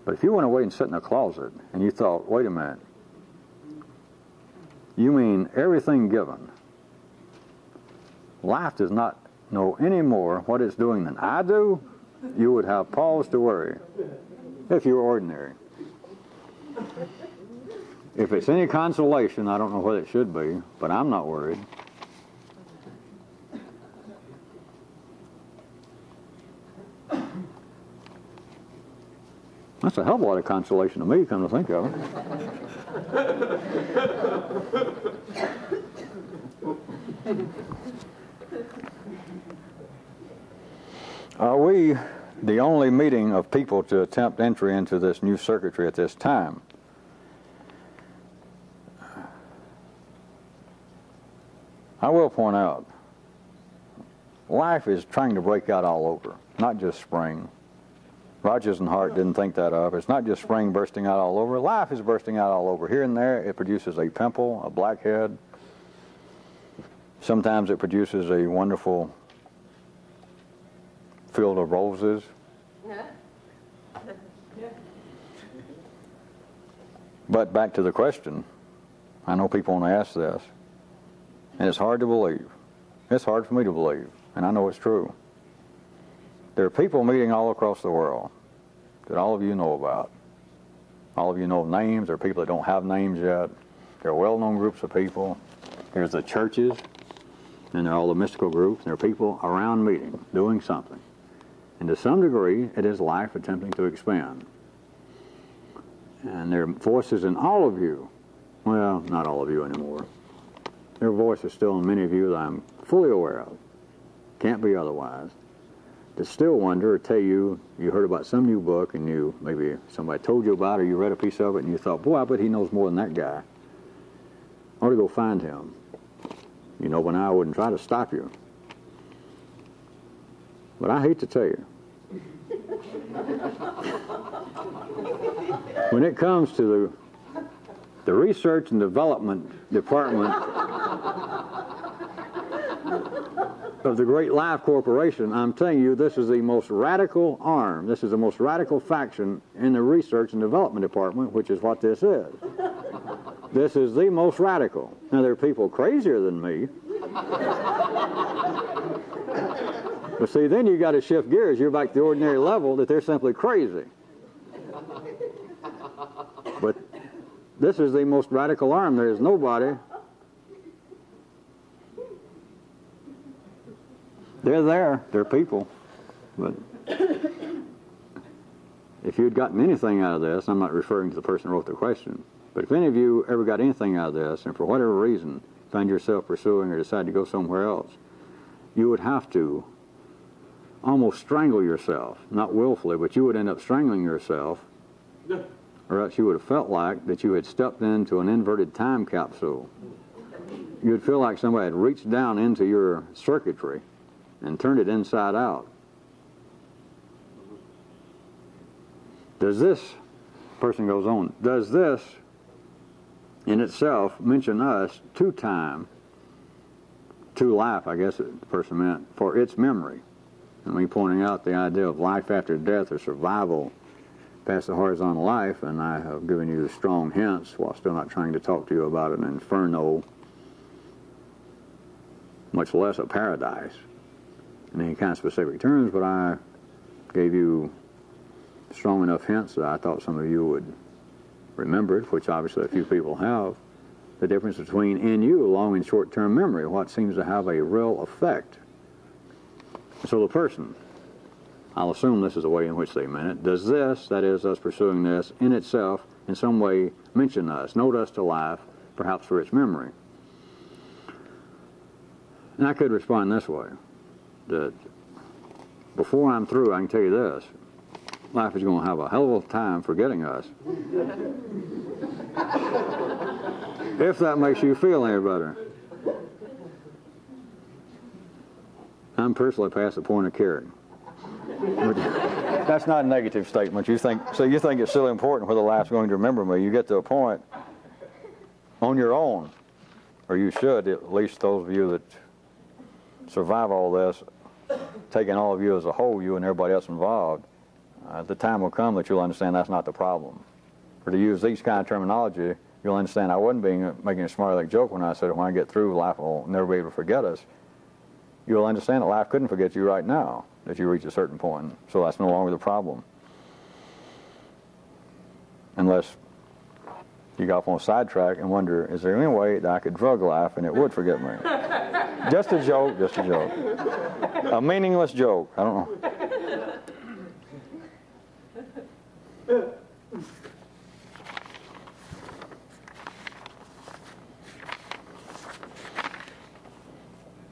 But if you went away and sat in a closet and you thought, wait a minute, you mean everything given, life does not know any more what it's doing than I do, you would have pause to worry if you were ordinary. If it's any consolation, I don't know what it should be, but I'm not worried. That's a hell of a lot of consolation to me, come to think of it. Are we the only meeting of people to attempt entry into this new circuitry at this time? I will point out, life is trying to break out all over, not just spring. Rogers and Hart didn't think that of. It's not just spring bursting out all over. Life is bursting out all over. Here and there, it produces a pimple, a blackhead. Sometimes it produces a wonderful field of roses. But back to the question. I know people want to ask this. And it's hard to believe. It's hard for me to believe. And I know it's true. There are people meeting all across the world that all of you know about. All of you know names. There are people that don't have names yet. There are well-known groups of people. There's the churches, and there are all the mystical groups. There are people around meeting, doing something. And to some degree, it is life attempting to expand. And there are voices in all of you. Well, not all of you anymore. There are voices still in many of you that I'm fully aware of. Can't be otherwise. To still wonder or tell you, you heard about some new book and maybe somebody told you about it, or you read a piece of it and you thought, boy, I bet he knows more than that guy. I ought to go find him. You know, when I wouldn't try to stop you. But I hate to tell you. When it comes to the research and development department of the Great Life Corporation, I'm telling you, this is the most radical arm. This is the most radical faction in the research and development department, which is what this is. This is the most radical. Now, there are people crazier than me. But see, then you got to shift gears. You're back to the ordinary level that they're simply crazy. But this is the most radical arm. There is nobody. They're there. They're people. But if you'd gotten anything out of this, I'm not referring to the person who wrote the question, but if any of you ever got anything out of this, and for whatever reason find yourself pursuing or decide to go somewhere else, you would have to almost strangle yourself, not willfully, but you would end up strangling yourself, or else you would have felt like that you had stepped into an inverted time capsule. You would feel like somebody had reached down into your circuitry and turned it inside out. Does this, person goes on, does this in itself mention us to time, to life, I guess the person meant, for its memory? And me pointing out the idea of life after death or survival past the horizontal life, and I have given you strong hints while still not trying to talk to you about an inferno, much less a paradise in any kind of specific terms, but I gave you strong enough hints that I thought some of you would remember it, which obviously a few people have, the difference between in you long and short-term memory, what seems to have a real effect. So the person, I'll assume this is the way in which they meant it, does this, that is us pursuing this, in itself, in some way mention us, note us to life, perhaps for its memory? And I could respond this way, that before I'm through, I can tell you this, life is going to have a hell of a time forgetting us. If that makes you feel any better. I'm personally past the point of caring. That's not a negative statement. You think it's still important whether life's going to remember me. You get to a point on your own, or you should, at least those of you that survive all this, taking all of you as a whole, you and everybody else involved, the time will come that you'll understand that's not the problem. Or to use these kind of terminology, you'll understand I wasn't making a smart-aleck joke when I said when I get through, life will never be able to forget us. You'll understand that life couldn't forget you right now, that you reach a certain point, so that's no longer the problem. Unless you got off on a sidetrack and wonder, is there any way that I could drug life and it would forget me? Just a joke, just a joke. A meaningless joke, I don't know.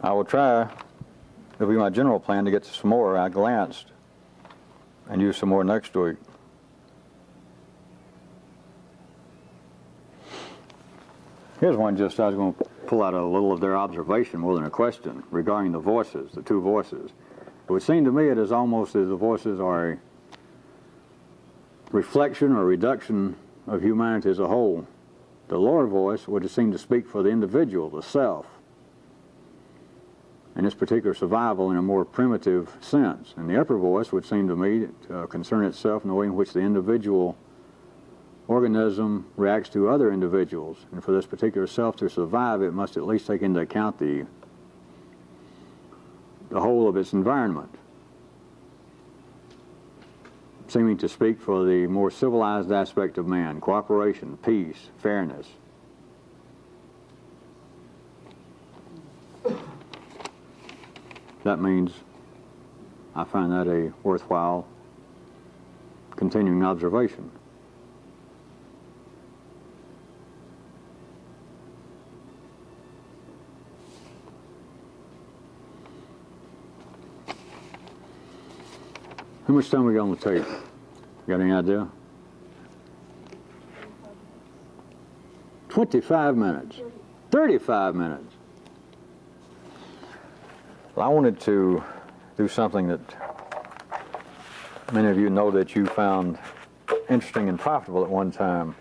I will try, it'll be my general plan to get to some more. I glanced and use some more next week. Here's one just, I was going to pull out a little of their observation more than a question regarding the voices, the two voices. It would seem to me it is almost as the voices are a reflection or reduction of humanity as a whole. The lower voice would seem to speak for the individual, the self, and its particular survival in a more primitive sense. And the upper voice would seem to me to concern itself in the way in which the individual organism reacts to other individuals. And for this particular self to survive, it must at least take into account the whole of its environment, seeming to speak for the more civilized aspect of man, cooperation, peace, fairness. That means I find that a worthwhile continuing observation. How much time we got on the tape? Got any idea? 25 minutes. 35 minutes. Well, I wanted to do something that many of you know that you found interesting and profitable at one time.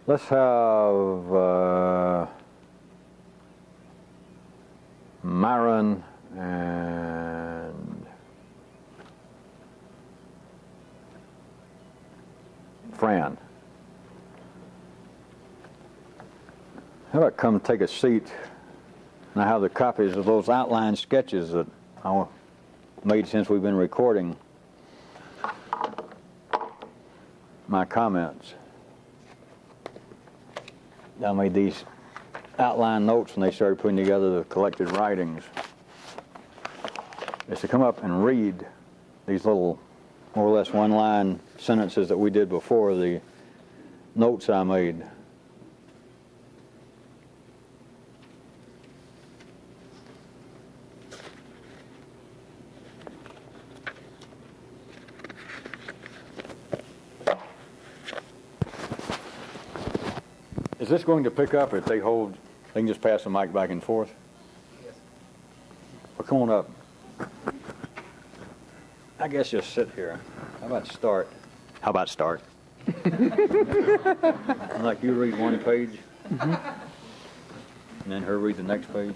Let's have Myron and Fran. How about come take a seat, and I have the copies of those outline sketches that I made since we've been recording my comments. I made these outline notes when they started putting together the collected writings. Is to come up and read these little, more or less one-line sentences that we did before, the notes I made. Is this going to pick up if they hold, they can just pass the mic back and forth? Yes. Well, come on up. I guess just sit here. How about start? How about start? Like you read one page, and then her read the next page.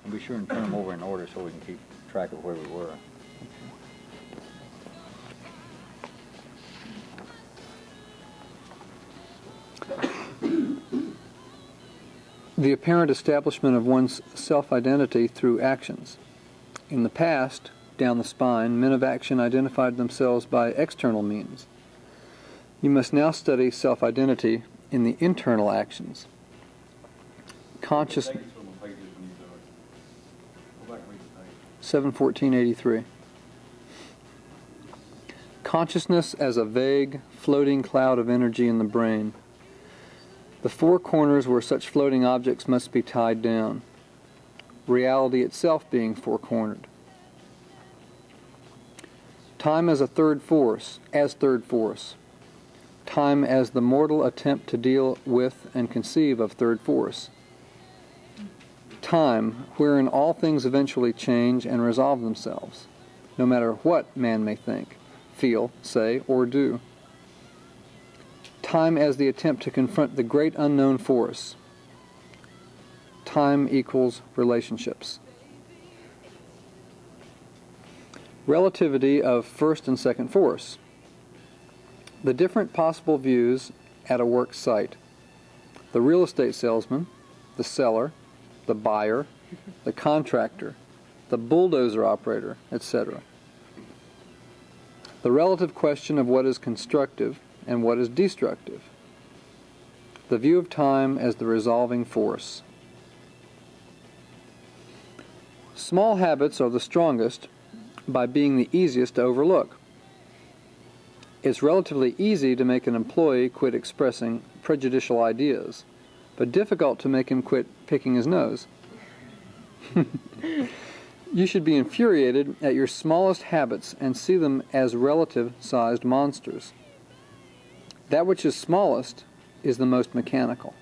And be sure and turn them over in order so we can keep track of where we were. The apparent establishment of one's self-identity through actions. In the past, down the spine, men of action identified themselves by external means. You must now study self-identity in the internal actions. Conscious. 71483. Consciousness as a vague, floating cloud of energy in the brain. The four corners where such floating objects must be tied down. Reality itself being four-cornered. Time as a third force, Time as the mortal attempt to deal with and conceive of third force. Time, wherein all things eventually change and resolve themselves, no matter what man may think, feel, say, or do. Time as the attempt to confront the great unknown force. Time equals relationships. Relativity of first and second force. The different possible views at a work site. The real estate salesman, the seller, the buyer, the contractor, the bulldozer operator, etc. The relative question of what is constructive and what is destructive. The view of time as the resolving force. Small habits are the strongest by being the easiest to overlook. It's relatively easy to make an employee quit expressing prejudicial ideas, but difficult to make him quit picking his nose. You should be infuriated at your smallest habits and see them as relative-sized monsters. That which is smallest is the most mechanical.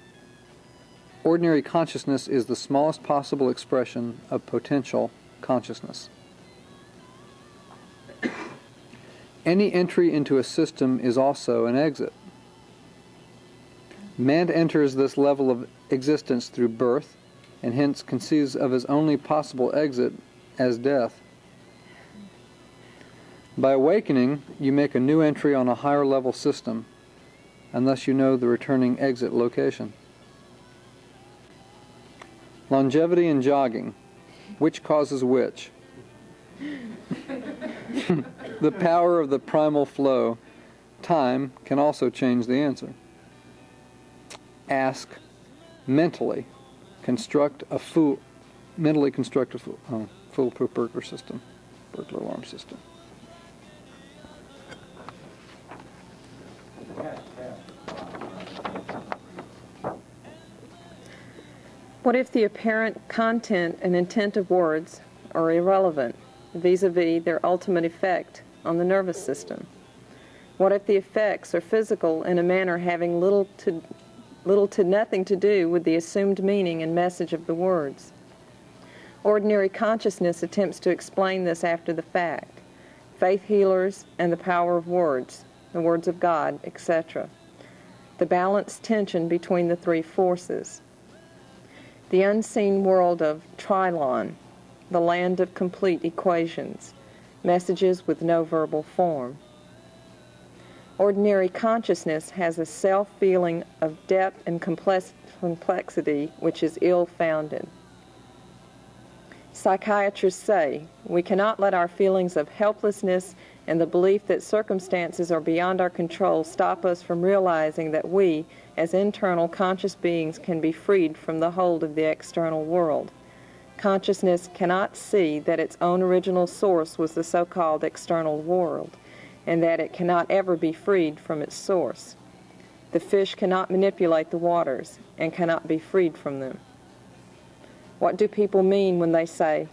Ordinary consciousness is the smallest possible expression of potential consciousness. Any entry into a system is also an exit. Man enters this level of existence through birth, and hence conceives of his only possible exit as death. By awakening, you make a new entry on a higher level system, and thus you know the returning exit location. Longevity and jogging. Which causes which? The power of the primal flow. Time can also change the answer. Ask mentally. Construct a foolproof burglar system, burglar alarm system. What if the apparent content and intent of words are irrelevant vis-a-vis their ultimate effect on the nervous system? What if the effects are physical in a manner having little to nothing to do with the assumed meaning and message of the words? Ordinary consciousness attempts to explain this after the fact. Faith healers and the power of words, the words of God, etc. The balanced tension between the three forces. The unseen world of Trilon, the land of complete equations, messages with no verbal form. Ordinary consciousness has a self-feeling of depth and complexity which is ill-founded. Psychiatrists say we cannot let our feelings of helplessness and the belief that circumstances are beyond our control stop us from realizing that we, as internal conscious beings, can be freed from the hold of the external world. Consciousness cannot see that its own original source was the so-called external world, and that it cannot ever be freed from its source. The fish cannot manipulate the waters and cannot be freed from them. What do people mean when they say,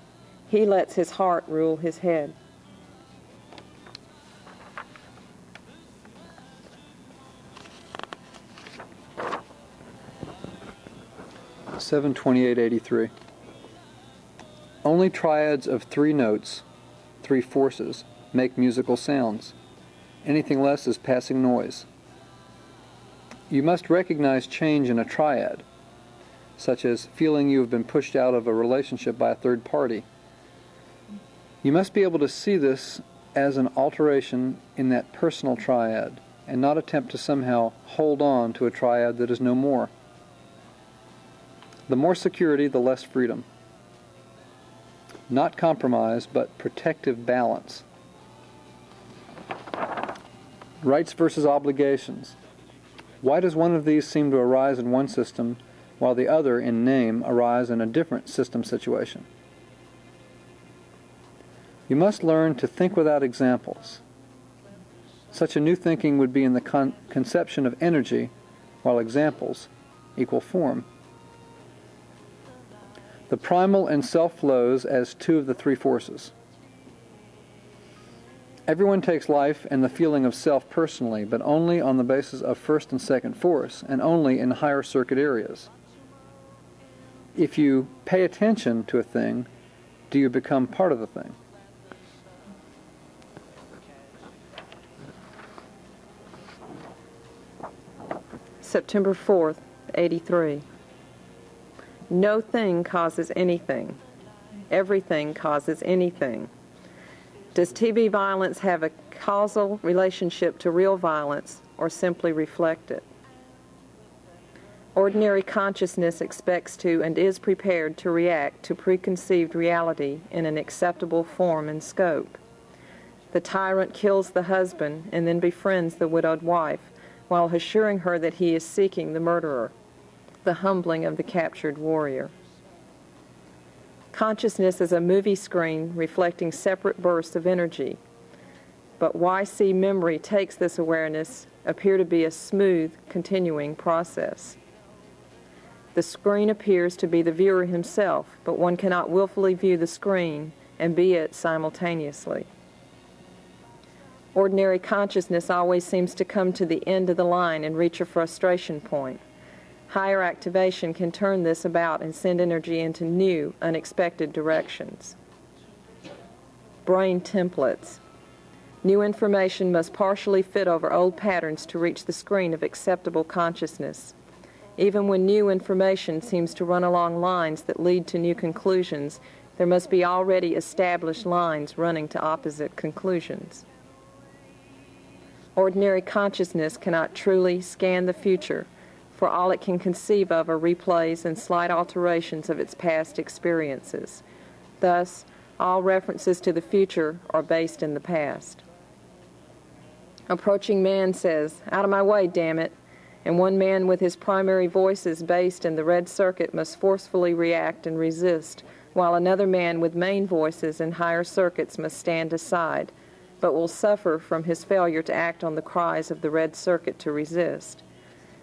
"He lets his heart rule his head"? (72883). Only triads of 3 notes, 3 forces, make musical sounds. Anything less is passing noise. You must recognize change in a triad, such as feeling you have been pushed out of a relationship by a third party. You must be able to see this as an alteration in that personal triad, and not attempt to somehow hold on to a triad that is no more. The more security, the less freedom. Not compromise, but protective balance. Rights versus obligations. Why does one of these seem to arise in one system, while the other, in name, arise in a different system situation? You must learn to think without examples. Such a new thinking would be in the conception of energy, while examples equal form. The primal and self flows as 2 of the 3 forces. Everyone takes life and the feeling of self personally, but only on the basis of first and second force, and only in higher circuit areas. If you pay attention to a thing, do you become part of the thing? September 4th, 83. No thing causes anything. Everything causes anything. Does TB violence have a causal relationship to real violence, or simply reflect it? Ordinary consciousness expects to and is prepared to react to preconceived reality in an acceptable form and scope. The tyrant kills the husband and then befriends the widowed wife, while assuring her that he is seeking the murderer, the humbling of the captured warrior. Consciousness is a movie screen reflecting separate bursts of energy, but YC memory takes this awareness appear to be a smooth, continuing process. The screen appears to be the viewer himself, but one cannot willfully view the screen and be it simultaneously. Ordinary consciousness always seems to come to the end of the line and reach a frustration point. Higher activation can turn this about and send energy into new, unexpected directions. Brain templates. New information must partially fit over old patterns to reach the screen of acceptable consciousness. Even when new information seems to run along lines that lead to new conclusions, there must be already established lines running to opposite conclusions. Ordinary consciousness cannot truly scan the future, for all it can conceive of are replays and slight alterations of its past experiences. Thus, all references to the future are based in the past. Approaching man says, "Out of my way, damn it," and one man with his primary voices based in the red circuit must forcefully react and resist, while another man with main voices in higher circuits must stand aside, but will suffer from his failure to act on the cries of the red circuit to resist.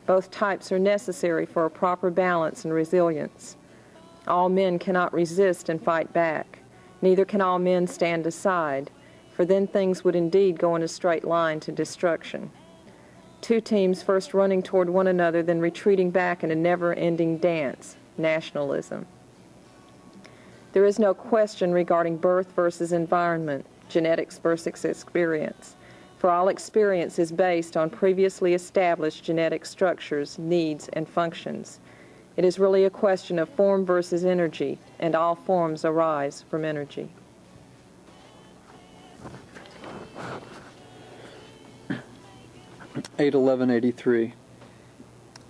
Both types are necessary for a proper balance and resilience. All men cannot resist and fight back. Neither can all men stand aside, for then things would indeed go in a straight line to destruction. 2 teams first running toward one another, then retreating back in a never-ending dance, nationalism. There is no question regarding birth versus environment, genetics versus experience. For all experience is based on previously established genetic structures, needs, and functions. It is really a question of form versus energy, and all forms arise from energy. (81183).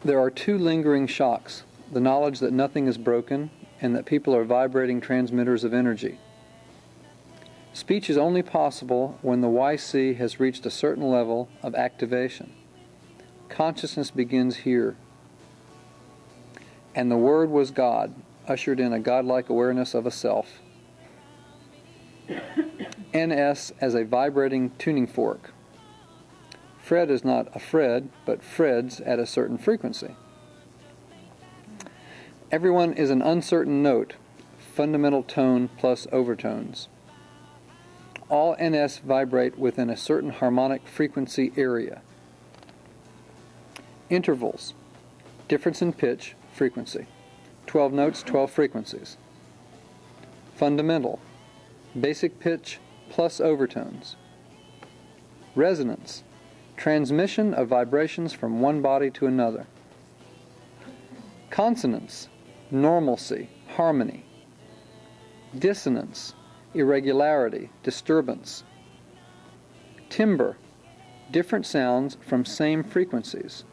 There are 2 lingering shocks: the knowledge that nothing is broken and that people are vibrating transmitters of energy. Speech is only possible when the YC has reached a certain level of activation. Consciousness begins here. And the Word was God, ushered in a godlike awareness of a self. NS as a vibrating tuning fork. Fred is not a Fred, but freds at a certain frequency. Everyone is an uncertain note, fundamental tone plus overtones. All NS vibrate within a certain harmonic frequency area. Intervals, difference in pitch, frequency. 12 notes, 12 frequencies. Fundamental, basic pitch plus overtones. Resonance, transmission of vibrations from one body to another. Consonance, normalcy, harmony. Dissonance, irregularity, disturbance. Timbre, different sounds from same frequencies.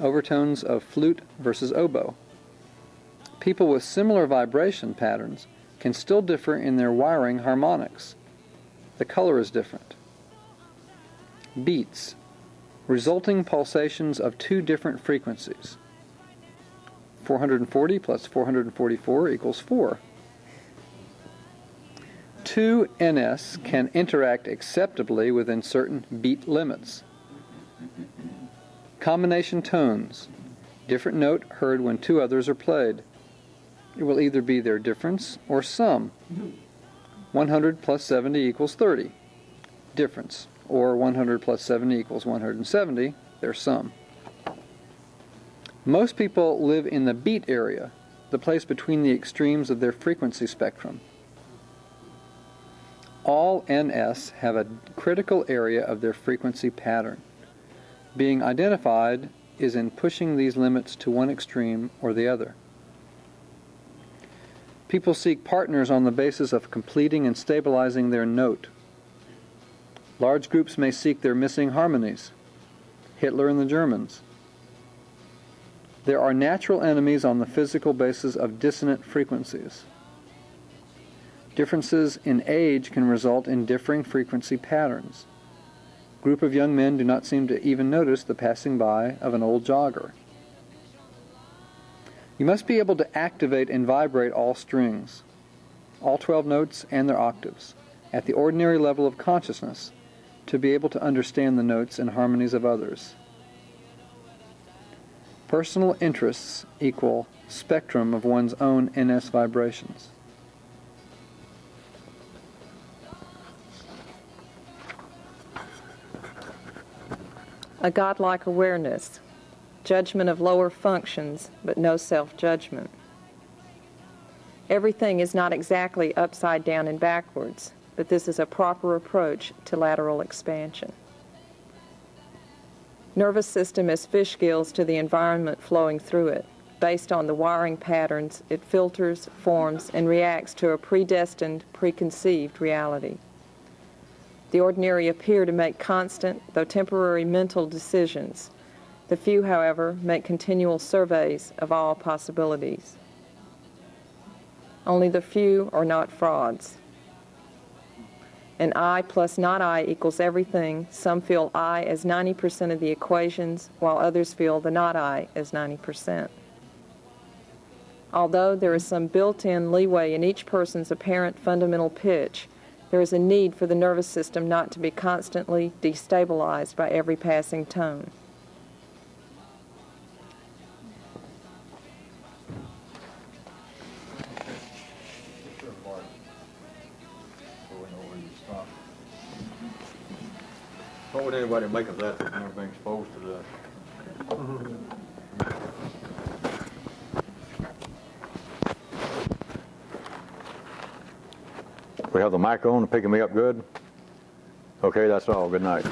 Overtones of flute versus oboe. People with similar vibration patterns can still differ in their wiring harmonics. The color is different. Beats, resulting pulsations of two different frequencies. 440 plus 444 equals 4. Two NS can interact acceptably within certain beat limits. Combination tones, different note heard when two others are played. It will either be their difference or sum. 100 plus 70 equals 30. Difference. Or 100 plus 70 equals 170, their sum. Most people live in the beat area, the place between the extremes of their frequency spectrum. All NS have a critical area of their frequency pattern. Being identified is in pushing these limits to one extreme or the other. People seek partners on the basis of completing and stabilizing their note. Large groups may seek their missing harmonies. Hitler and the Germans. There are natural enemies on the physical basis of dissonant frequencies. Differences in age can result in differing frequency patterns. A group of young men do not seem to even notice the passing by of an old jogger. You must be able to activate and vibrate all strings, all 12 notes and their octaves, at the ordinary level of consciousness, to be able to understand the notes and harmonies of others. Personal interests equal spectrum of one's own NS vibrations. A godlike awareness, judgment of lower functions, but no self-judgment. Everything is not exactly upside down and backwards, but this is a proper approach to lateral expansion. Nervous system as fish gills to the environment flowing through it. Based on the wiring patterns, it filters, forms, and reacts to a predestined, preconceived reality. The ordinary appear to make constant, though temporary, mental decisions. The few, however, make continual surveys of all possibilities. Only the few are not frauds. And I plus not I equals everything. Some feel I as 90% of the equations, while others feel the not I as 90%. Although there is some built-in leeway in each person's apparent fundamental pitch, there is a need for the nervous system not to be constantly destabilized by every passing tone. What would anybody make of that, never being exposed to that? We have the mic on, picking me up good? Okay, that's all. Good night.